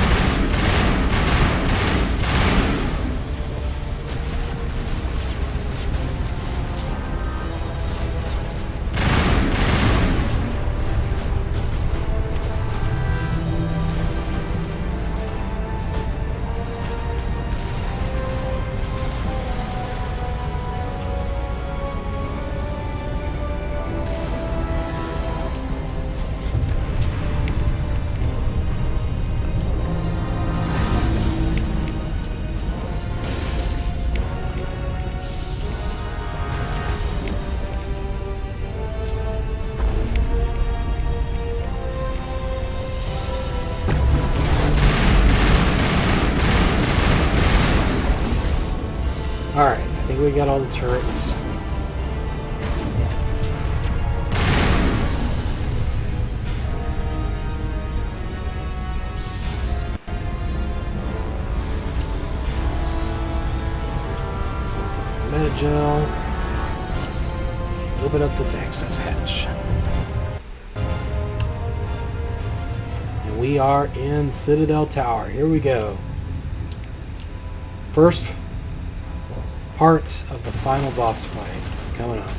Alright, I think we got all the turrets. Metagel. Open up this access hatch. And we are in Citadel Tower. Here we go. First part of the final boss fight coming up.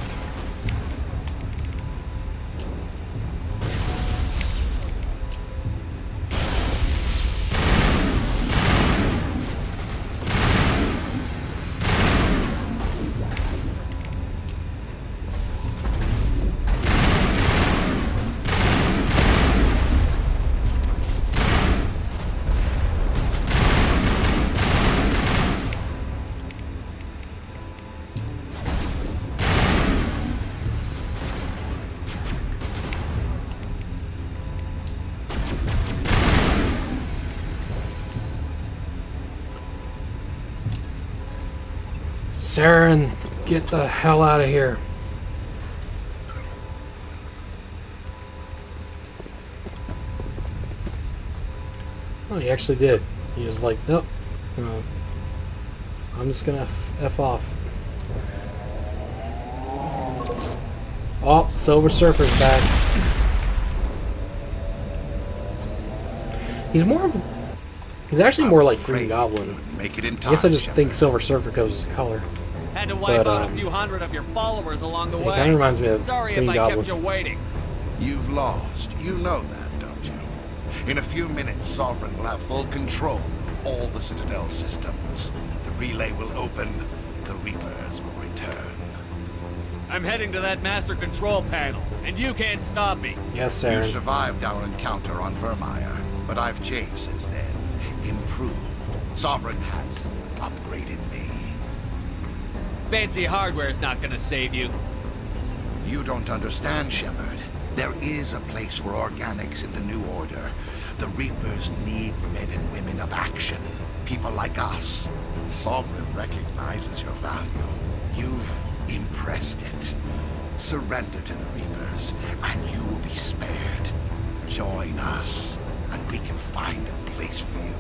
Saren, get the hell out of here. Oh, he actually did. He was like, nope. I'm just gonna F off. Oh, Silver Surfer's back. He's actually more like Green Goblin. Make it in I time, guess I just Shepard. think Silver Surfer goes his color. Had to wipe But, out a few hundred of your followers along the It way. kind of reminds me of Sorry Green if I Goblin. kept you waiting. You've lost. You know that, don't you? In a few minutes, Sovereign will have full control of all the Citadel systems. The relay will open. The Reapers will return. I'm heading to that master control panel, and you can't stop me. Yes, You Saren. survived our encounter on Vermeer, but I've changed since then. Improved. Sovereign has upgraded me. Fancy hardware's not gonna save you. You don't understand, Shepard. There is a place for organics in the New Order. The Reapers need men and women of action. People like us. Sovereign recognizes your value. You've impressed it. Surrender to the Reapers, and you will be spared. Join us, and we can find a place for you.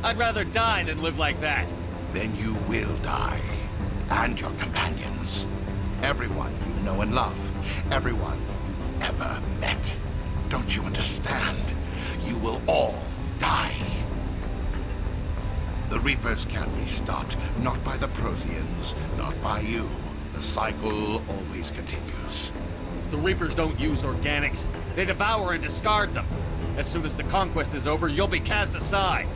I'd rather die than live like that. Then you will die. And your companions. Everyone you know and love. Everyone you've ever met. Don't you understand? You will all die. The Reapers can't be stopped. Not by the Protheans. Not by you. The cycle always continues. The Reapers don't use organics. They devour and discard them. As soon as the conquest is over, you'll be cast aside.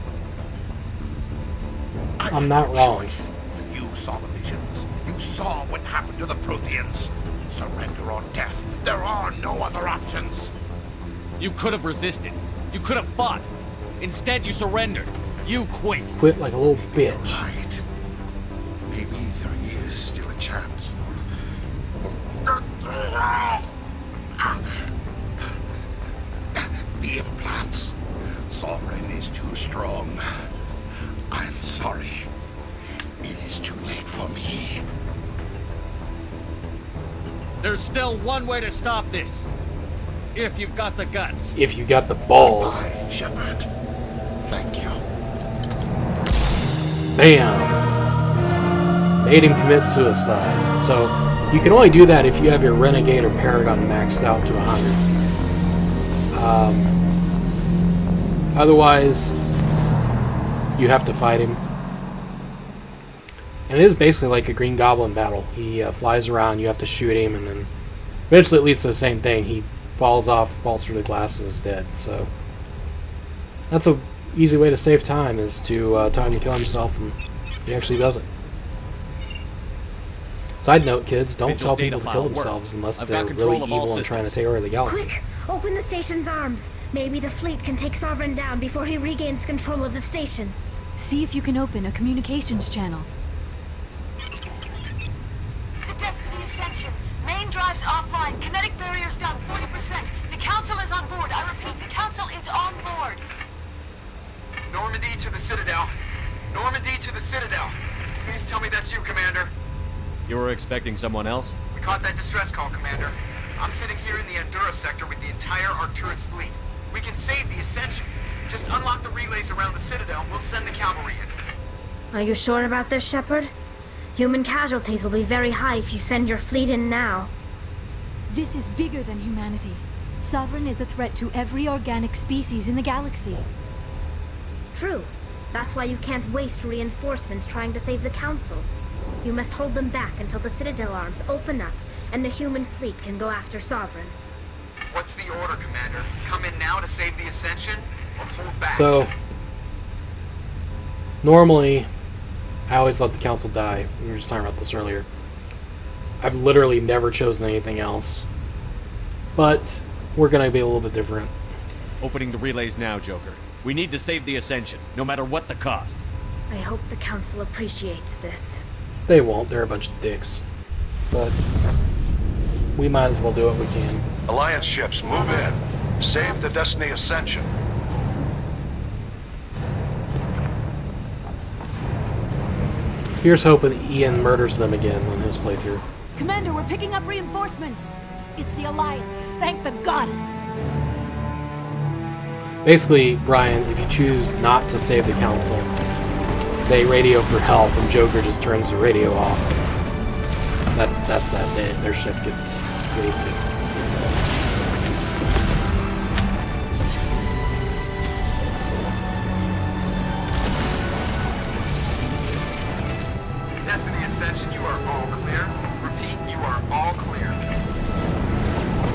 I'm not wrong. Choice. You saw the visions. You saw what happened to the Protheans. Surrender or death. There are no other options. You could have resisted. You could have fought. Instead, you surrendered. You quit. Quit like a little bitch. You're right. Maybe there is still a chance for the implants. Sovereign is too strong. I'm sorry. It is too late for me. There's still one way to stop this. If you've got the guts. If you got the balls. Goodbye, Shepard. Thank you. Bam! Made him commit suicide. So, you can only do that if you have your Renegade or Paragon maxed out to 100. Otherwise, you have to fight him. And it is basically like a Green Goblin battle. He flies around, you have to shoot him, and then eventually it leads to the same thing. He falls off, falls through the glass, and is dead. So, that's a easy way to save time, is to tell him to kill himself, and he actually does it. Side note, kids, don't Vigil's tell data people to file kill worked. themselves unless I've they're got control really of all evil and trying to systems. take over the galaxy. Quick! Open the station's arms. Maybe the fleet can take Sovereign down before he regains control of the station. See if you can open a communications channel. The Destiny Ascension. Main drives offline. Kinetic barriers down 40%. The Council is on board. I repeat, the Council is on board. Normandy to the Citadel. Normandy to the Citadel. Please tell me that's you, Commander. You were expecting someone else? We caught that distress call, Commander. I'm sitting here in the Endura sector with the entire Arcturus fleet. We can save the Ascension. Just unlock the relays around the Citadel and we'll send the cavalry in. Are you sure about this, Shepard? Human casualties will be very high if you send your fleet in now. This is bigger than humanity. Sovereign is a threat to every organic species in the galaxy. True. That's why you can't waste reinforcements trying to save the Council. You must hold them back until the Citadel arms open up and the human fleet can go after Sovereign. What's the order, Commander? Come in now to save the Ascension, or hold back? So, normally, I always let the Council die. We were just talking about this earlier. I've literally never chosen anything else. But, we're going to be a little bit different. Opening the relays now, Joker. We need to save the Ascension, no matter what the cost. I hope the Council appreciates this. They won't. They're a bunch of dicks. But, we might as well do what we can. Alliance ships, move in. Save the Destiny Ascension. Here's hoping Ian murders them again on his playthrough. Commander, we're picking up reinforcements. It's the Alliance. Thank the goddess. Basically, Brian, if you choose not to save the Council, they radio for help and Joker just turns the radio off. That's that day. Their ship gets wasted. Destiny Ascension, you are all clear. Repeat, you are all clear.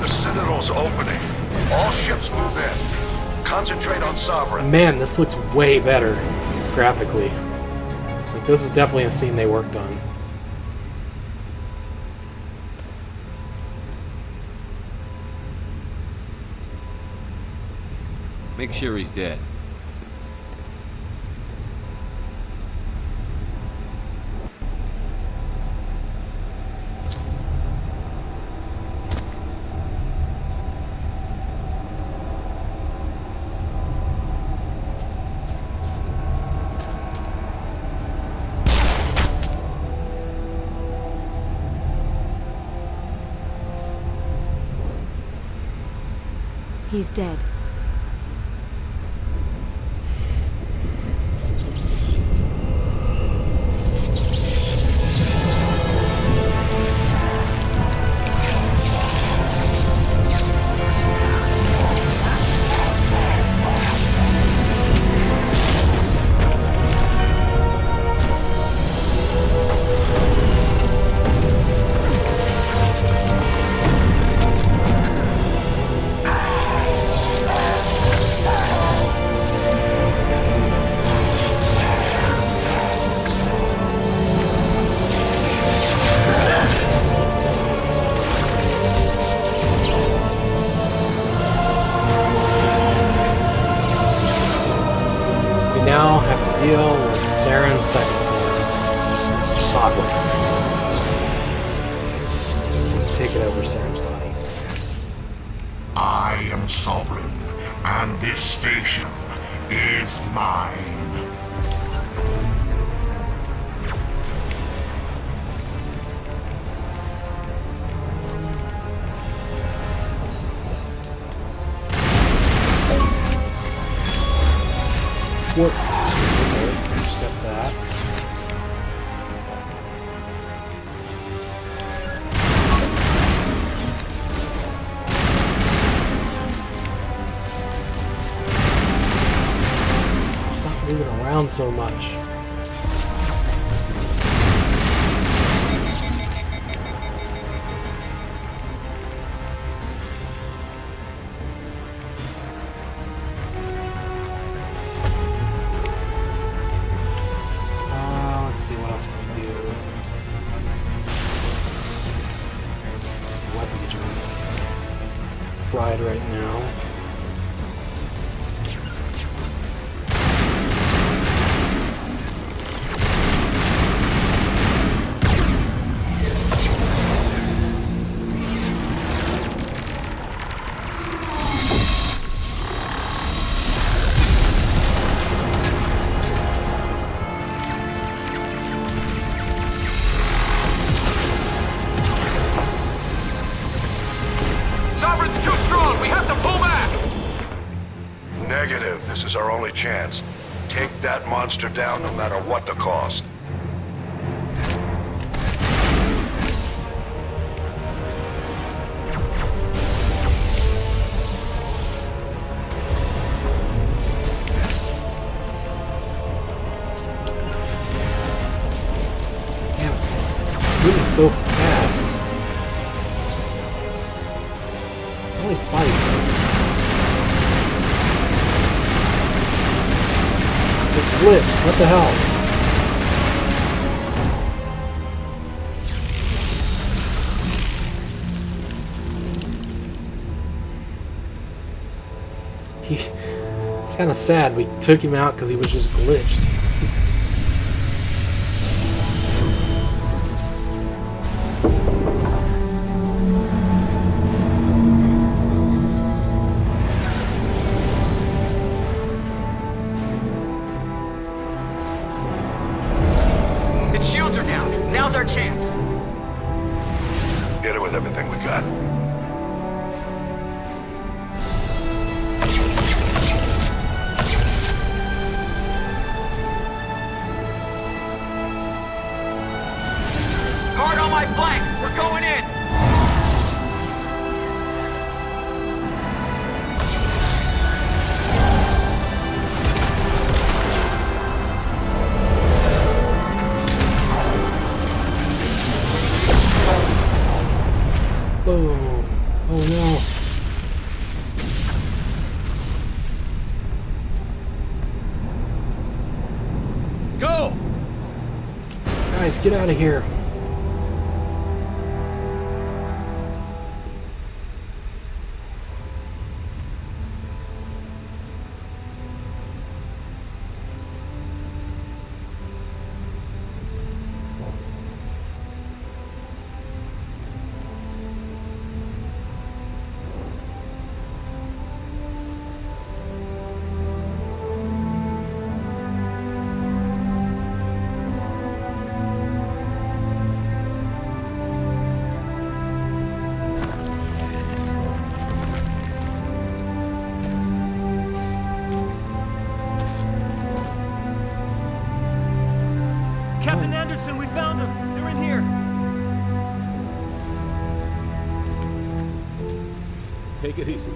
The Citadel's opening. All ships move in. Concentrate on Sovereign. Man, this looks way better graphically. Like, this is definitely a scene they worked on. Make sure he's dead. He's dead. Now have to deal with Zaren's second saga. Just take it over Zaren's body. I am Sovereign, and this station is mine. What? Okay, just got that. Stop moving around so much. Let's see, what else can we do? Weapons are fried right now. Sovereign's too strong. We have to pull back. Negative. This is our only chance. Take that monster down no matter what the cost. Damn, moving so fast. All these bodies. It's glitched. What the hell? It's kind of sad. We took him out because he was just glitched. It's you, begun. Guard on my flank! We're going in! Oh, oh no. Go! Guys, get out of here. Captain Anderson, we found them. They're in here. Take it easy.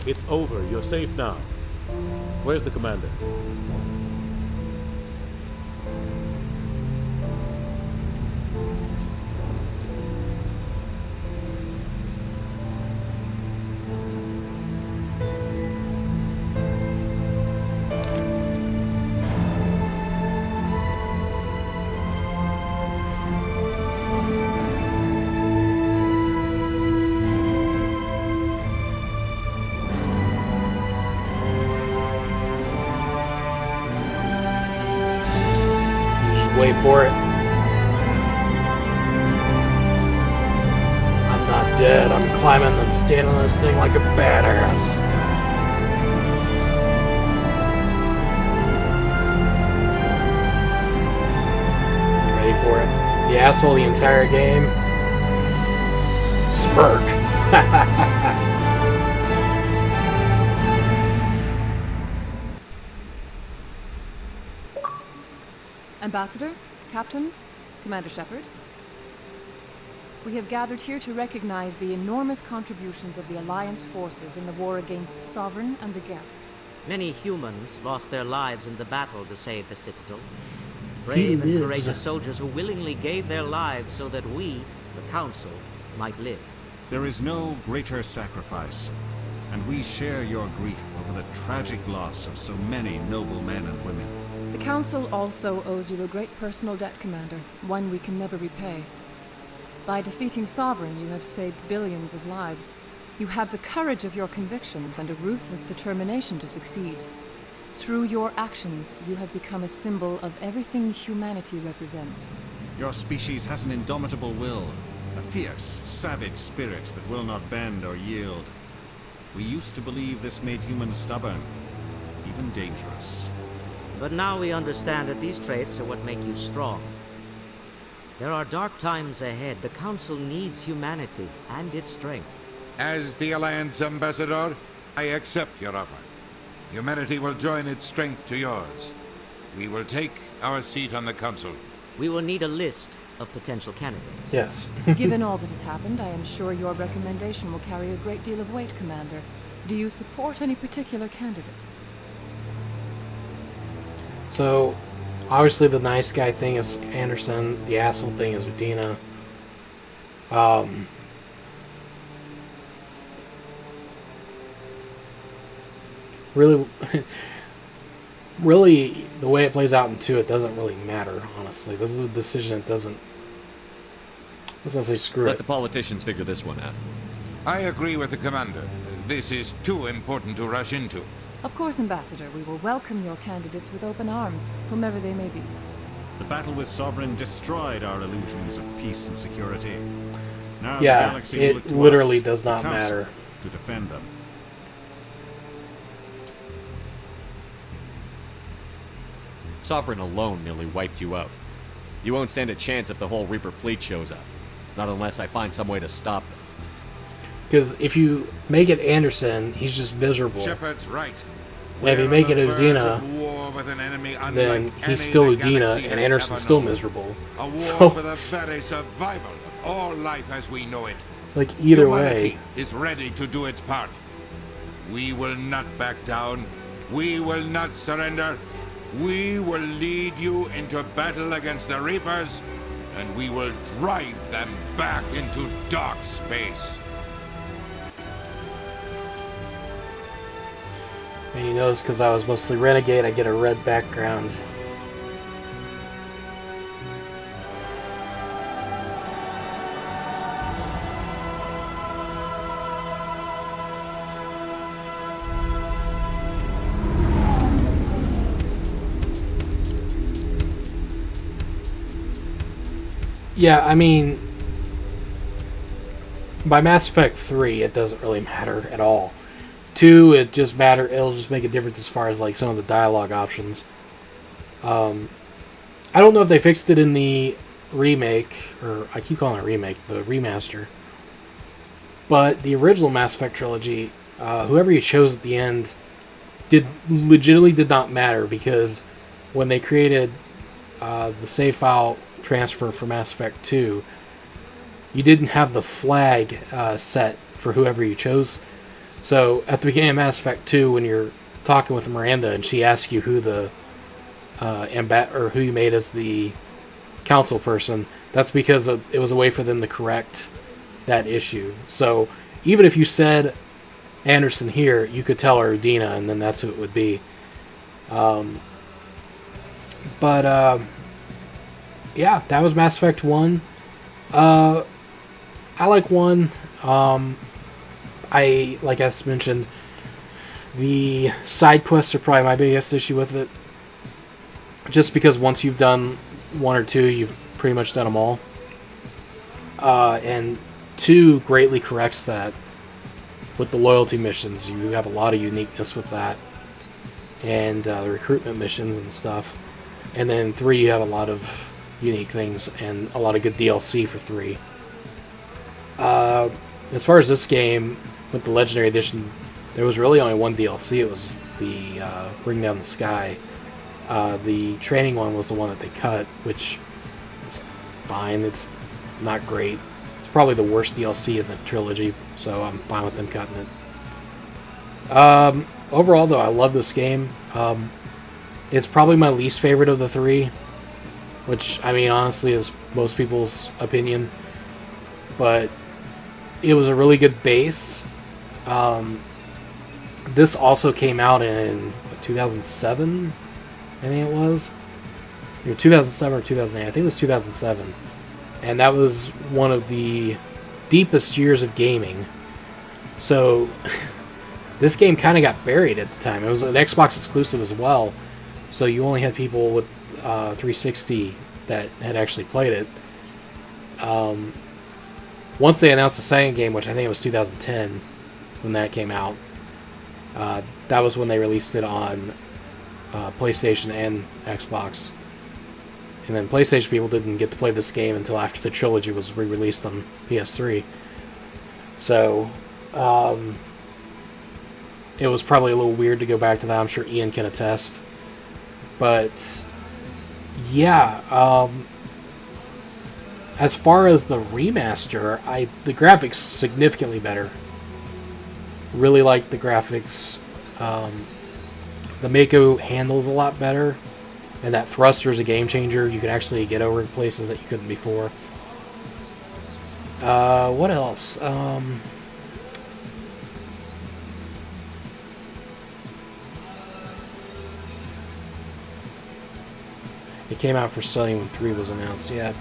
It's over. You're safe now. Where's the commander? Wait for it. I'm not dead. I'm climbing and standing on this thing like a badass. Ready for it? The asshole the entire game. Smirk. Ambassador, Captain, Commander Shepard. We have gathered here to recognize the enormous contributions of the Alliance forces in the war against Sovereign and the Geth. Many humans lost their lives in the battle to save the Citadel. Brave and courageous soldiers who willingly gave their lives so that we, the Council, might live. There is no greater sacrifice, and we share your grief over the tragic loss of so many noble men and women. The Council also owes you a great personal debt, Commander, one we can never repay. By defeating Sovereign, you have saved billions of lives. You have the courage of your convictions and a ruthless determination to succeed. Through your actions, you have become a symbol of everything humanity represents. Your species has an indomitable will, a fierce, savage spirit that will not bend or yield. We used to believe this made humans stubborn, even dangerous. But now we understand that these traits are what make you strong. There are dark times ahead. The Council needs humanity and its strength. As the Alliance Ambassador, I accept your offer. Humanity will join its strength to yours. We will take our seat on the Council. We will need a list of potential candidates. Yes. Given all that has happened, I am sure your recommendation will carry a great deal of weight, Commander. Do you support any particular candidate? So, obviously the nice guy thing is Anderson, the asshole thing is Udina. Really, really, the way it plays out in 2, it doesn't really matter, honestly. This is a decision that doesn't... Let's not say screw it. Let the politicians figure this one out. I agree with the Commander. This is too important to rush into. Of course, Ambassador. We will welcome your candidates with open arms, whomever they may be. The battle with Sovereign destroyed our illusions of peace and security. Now Yeah, the galaxy will it look to literally us, does the not Council, matter. to defend them. Sovereign alone nearly wiped you out. You won't stand a chance if the whole Reaper fleet shows up. Not unless I find some way to stop them. Because if you make it Anderson, he's just miserable. Shepard's right. And if you We're make on it the verge Udina, of war with an enemy unlike then any he's still the Udina, galaxy and has Anderson's ever still known. miserable. A war So, for the very survival of all life as we know it. like, either Humanity way, is ready to do its part. We will not back down. We will not surrender. We will lead you into battle against the Reapers, and we will drive them back into dark space. and you notice because I was mostly Renegade, I get a red background. Yeah, I mean, by Mass Effect 3, it doesn't really matter at all. 2, it'll just make a difference as far as like some of the dialogue options. I don't know if they fixed it in the remake, or I keep calling it remake, the remaster. But the original Mass Effect trilogy, whoever you chose at the end, legitimately did not matter, because when they created the save file transfer for Mass Effect 2, you didn't have the flag set for whoever you chose. So at the beginning of Mass Effect 2, when you're talking with Miranda and she asks you who the who you made as the council person, that's because it was a way for them to correct that issue. So even if you said Anderson here, you could tell her Udina, and then that's who it would be. Yeah, that was Mass Effect 1. I like 1. Like I mentioned, the side quests are probably my biggest issue with it. Just because once you've done 1 or 2, you've pretty much done them all. And 2 greatly corrects that with the loyalty missions. You have a lot of uniqueness with that. And the recruitment missions and stuff. And then 3, you have a lot of unique things and a lot of good DLC for 3. As far as this game, with the Legendary Edition, there was really only one DLC. It was the Bring Down the Sky. The training one was the one that they cut, which is fine. It's not great. It's probably the worst DLC in the trilogy, so I'm fine with them cutting it. Overall, though, I love this game. It's probably my least favorite of the 3, which, I mean, honestly, is most people's opinion. But it was a really good base. This also came out in 2007, I think it was. Either 2007 or 2008. I think it was 2007. And that was one of the deepest years of gaming. So this game kind of got buried at the time. It was an Xbox exclusive as well. So you only had people with 360 that had actually played it. Once they announced the second game, which I think it was 2010 when that came out, that was when they released it on PlayStation and Xbox. And then PlayStation people didn't get to play this game until after the trilogy was re-released on PS3. So, it was probably a little weird to go back to that. I'm sure Ian can attest. But, yeah, as far as the remaster, the graphics significantly better. Really like the graphics. The Mako handles a lot better, and that thruster is a game changer. You can actually get over places that you couldn't before. What else? It came out for Sony when 3 was announced, yeah.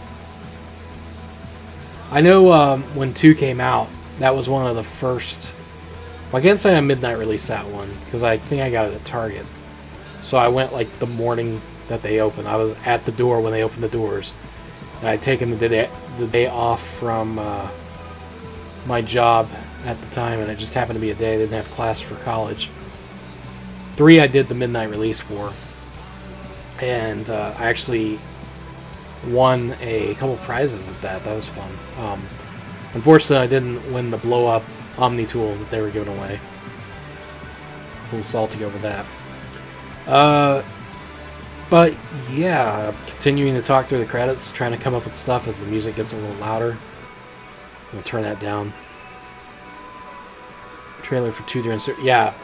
I know when 2 came out, that was one of the first... Well, I can't say I midnight released that one, because I think I got it at Target. So I went like the morning that they opened. I was at the door when they opened the doors. And I'd taken the day off from my job at the time, and it just happened to be a day I didn't have class for college. 3 I did the midnight release for. And I actually won a couple prizes at that. That was fun. Unfortunately, I didn't win the blow-up Omni tool that they were giving away. A little salty over that. But yeah, continuing to talk through the credits, trying to come up with stuff as the music gets a little louder. I'm gonna turn that down. Trailer for 2 during yeah.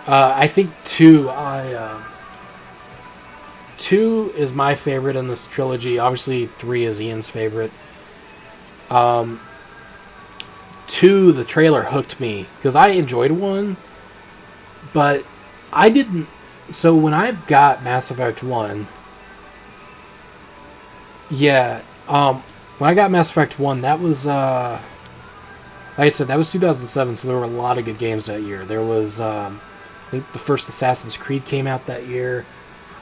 I think 2. 2 is my favorite in this trilogy. Obviously, 3 is Ian's favorite. 2, the trailer hooked me because I enjoyed 1, but I didn't. So when I got Mass Effect 1, yeah, when I got Mass Effect 1, that was, like I said, that was 2007, so there were a lot of good games that year. There was, I think the first Assassin's Creed came out that year.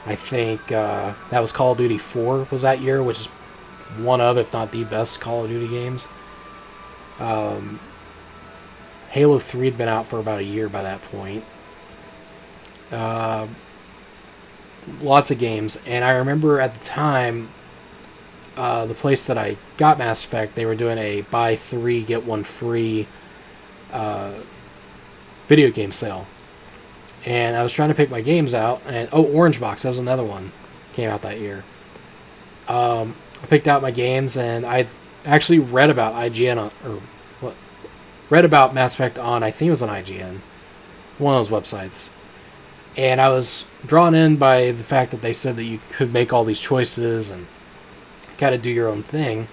I think that was Call of Duty 4 was that year, which is one of, if not the best Call of Duty games. Halo 3 had been out for about a year by that point. Lots of games, and I remember at the time, the place that I got Mass Effect, they were doing a buy 3 get 1 free video game sale, and I was trying to pick my games out, and Orange Box, that was another one, came out that year. I picked out my games, and I'd actually read about IGN read about Mass Effect on, I think it was on IGN, one of those websites. And I was drawn in by the fact that they said that you could make all these choices and kind of do your own thing.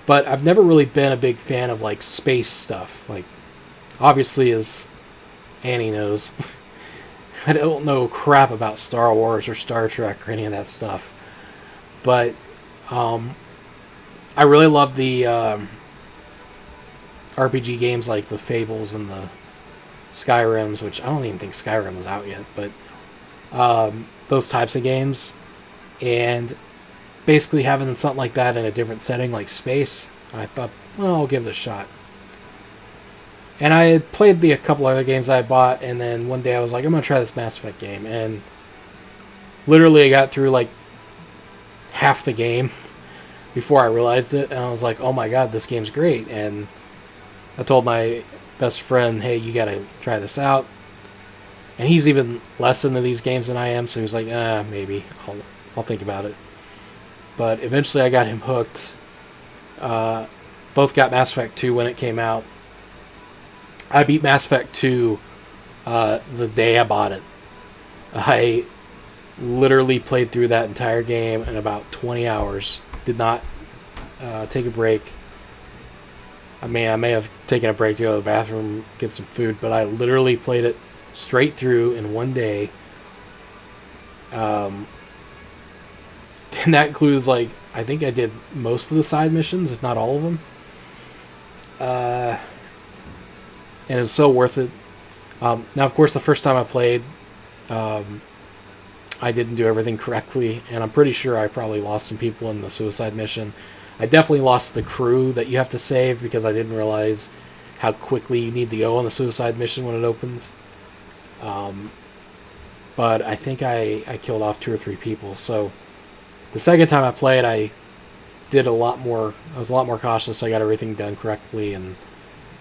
But I've never really been a big fan of, like, space stuff. Like, obviously, as Annie knows, I don't know crap about Star Wars or Star Trek or any of that stuff. But I really love the RPG games like the Fables and the Skyrims, which I don't even think Skyrim is out yet, but those types of games, and basically having something like that in a different setting like space, I thought, well, I'll give it a shot. And I had played a couple other games I bought, and then one day I was like, I'm going to try this Mass Effect game, and literally I got through like half the game before I realized it, and I was like, oh my god, this game's great. And I told my best friend, hey, you gotta try this out. And he's even less into these games than I am, so he was like, maybe I'll think about it. But eventually I got him hooked. Both got Mass Effect 2 when it came out. I beat Mass Effect 2 the day I bought it. I literally played through that entire game in about 20 hours. Did not take a break. I mean, I may have taken a break to go to the bathroom, get some food, but I literally played it straight through in one day. And that includes, like, I think I did most of the side missions, if not all of them. And it was so worth it. Now, of course, the first time I played, I didn't do everything correctly, and I'm pretty sure I probably lost some people in the suicide mission. I definitely lost the crew that you have to save because I didn't realize how quickly you need to go on the suicide mission when it opens. But I think I killed off 2 or 3 people. So the second time I played, I did a lot more. I was a lot more cautious. I got everything done correctly and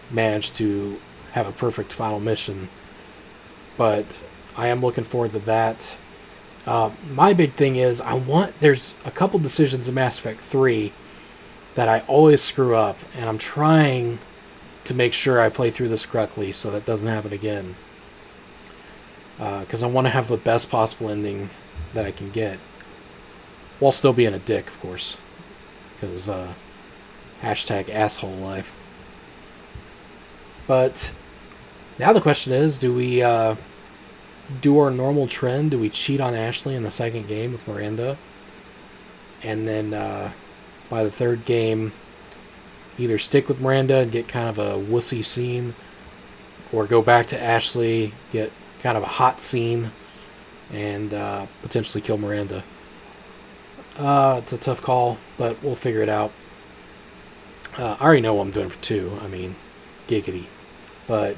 managed to have a perfect final mission. But I am looking forward to that. My big thing is there's a couple decisions in Mass Effect 3 that I always screw up, and I'm trying to make sure I play through this correctly so that doesn't happen again. Because I want to have the best possible ending that I can get, while still being a dick, of course. Because #asshole life. But now the question is, do we do our normal trend? Do we cheat on Ashley in the second game with Miranda? And then by the third game, either stick with Miranda and get kind of a wussy scene, or go back to Ashley, get kind of a hot scene, and potentially kill Miranda. It's a tough call, but we'll figure it out. I already know what I'm doing for 2. I mean, giggity. But,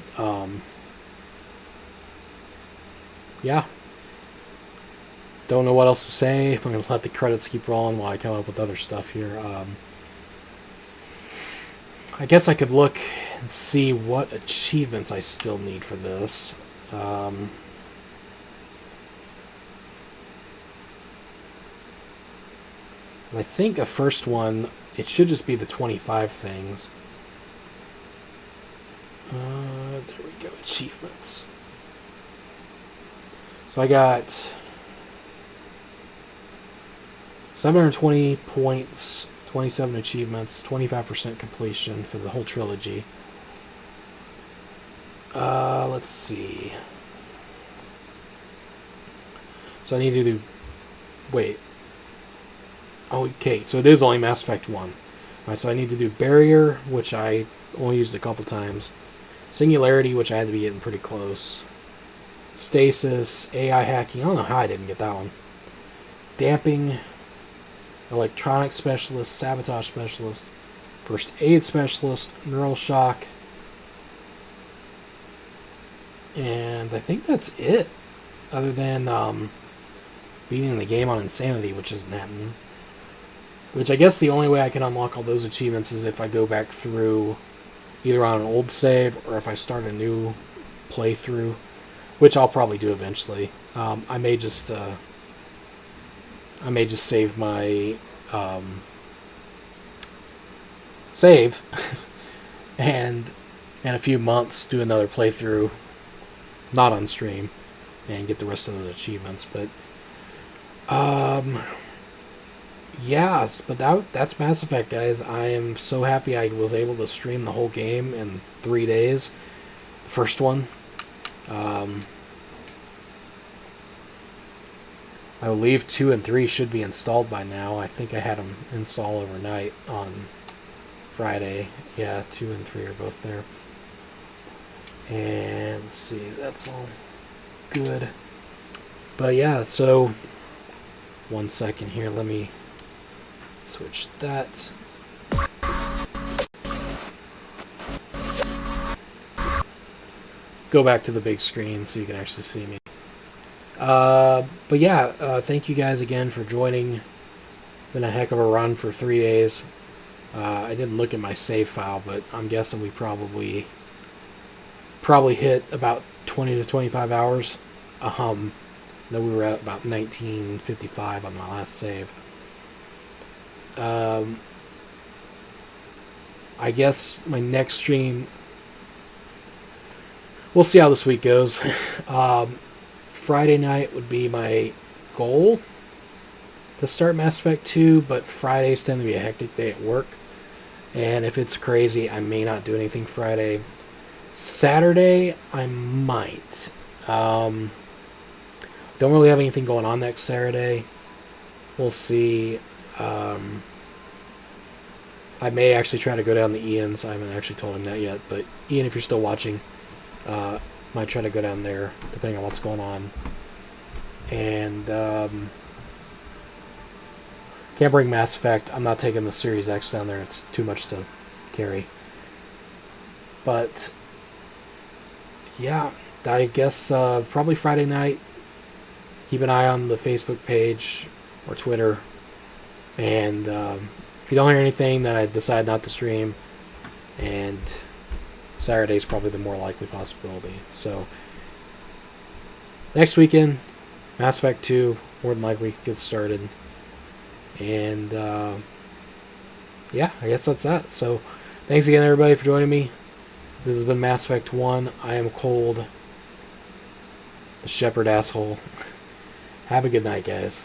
yeah. Don't know what else to say. I'm going to let the credits keep rolling while I come up with other stuff here. I guess I could look and see what achievements I still need for this. I think a first one, it should just be the 25 things. There we go, achievements. So I got 720 points, 27 achievements, 25% completion for the whole trilogy. Let's see. So I need to do... Wait. Okay, so it is only Mass Effect 1. Alright, so I need to do Barrier, which I only used a couple times. Singularity, which I had to be getting pretty close. Stasis, AI hacking. I don't know how I didn't get that one. Damping, Electronic Specialist, Sabotage Specialist, First Aid Specialist, Neural Shock. And I think that's it. Other than beating the game on Insanity, which isn't happening. Which I guess the only way I can unlock all those achievements is if I go back through either on an old save or if I start a new playthrough, which I'll probably do eventually. I may just save my save and in a few months do another playthrough, not on stream, and get the rest of the achievements. But yes, but that's Mass Effect, guys. I am so happy I was able to stream the whole game in 3 days. The first one. I believe 2 and 3 should be installed by now. I think I had them install overnight on Friday. Yeah, 2 and 3 are both there. And let's see, that's all good. But yeah, so 1 second here, let me switch that. Go back to the big screen so you can actually see me. But yeah, thank you guys again for joining. Been a heck of a run for 3 days. I didn't look at my save file, but I'm guessing we probably hit about 20 to 25 hours. Then we were at about 1955 on my last save. I guess my next stream, we'll see how this week goes. Friday night would be my goal to start Mass Effect 2, but Fridays tend to be a hectic day at work. And if it's crazy, I may not do anything Friday. Saturday, I might. Don't really have anything going on next Saturday. We'll see. I may actually try to go down to Ian's. I haven't actually told him that yet, but Ian, if you're still watching, might try to go down there, depending on what's going on. And can't bring Mass Effect. I'm not taking the Series X down there. It's too much to carry. But yeah, I guess probably Friday night. Keep an eye on the Facebook page or Twitter. And if you don't hear anything, then I decide not to stream. And Saturday's probably the more likely possibility. So next weekend, Mass Effect 2 more than likely gets started. And yeah, I guess that's that. So thanks again, everybody, for joining me. This has been Mass Effect 1. I am Cold, the Shepard asshole. Have a good night, guys.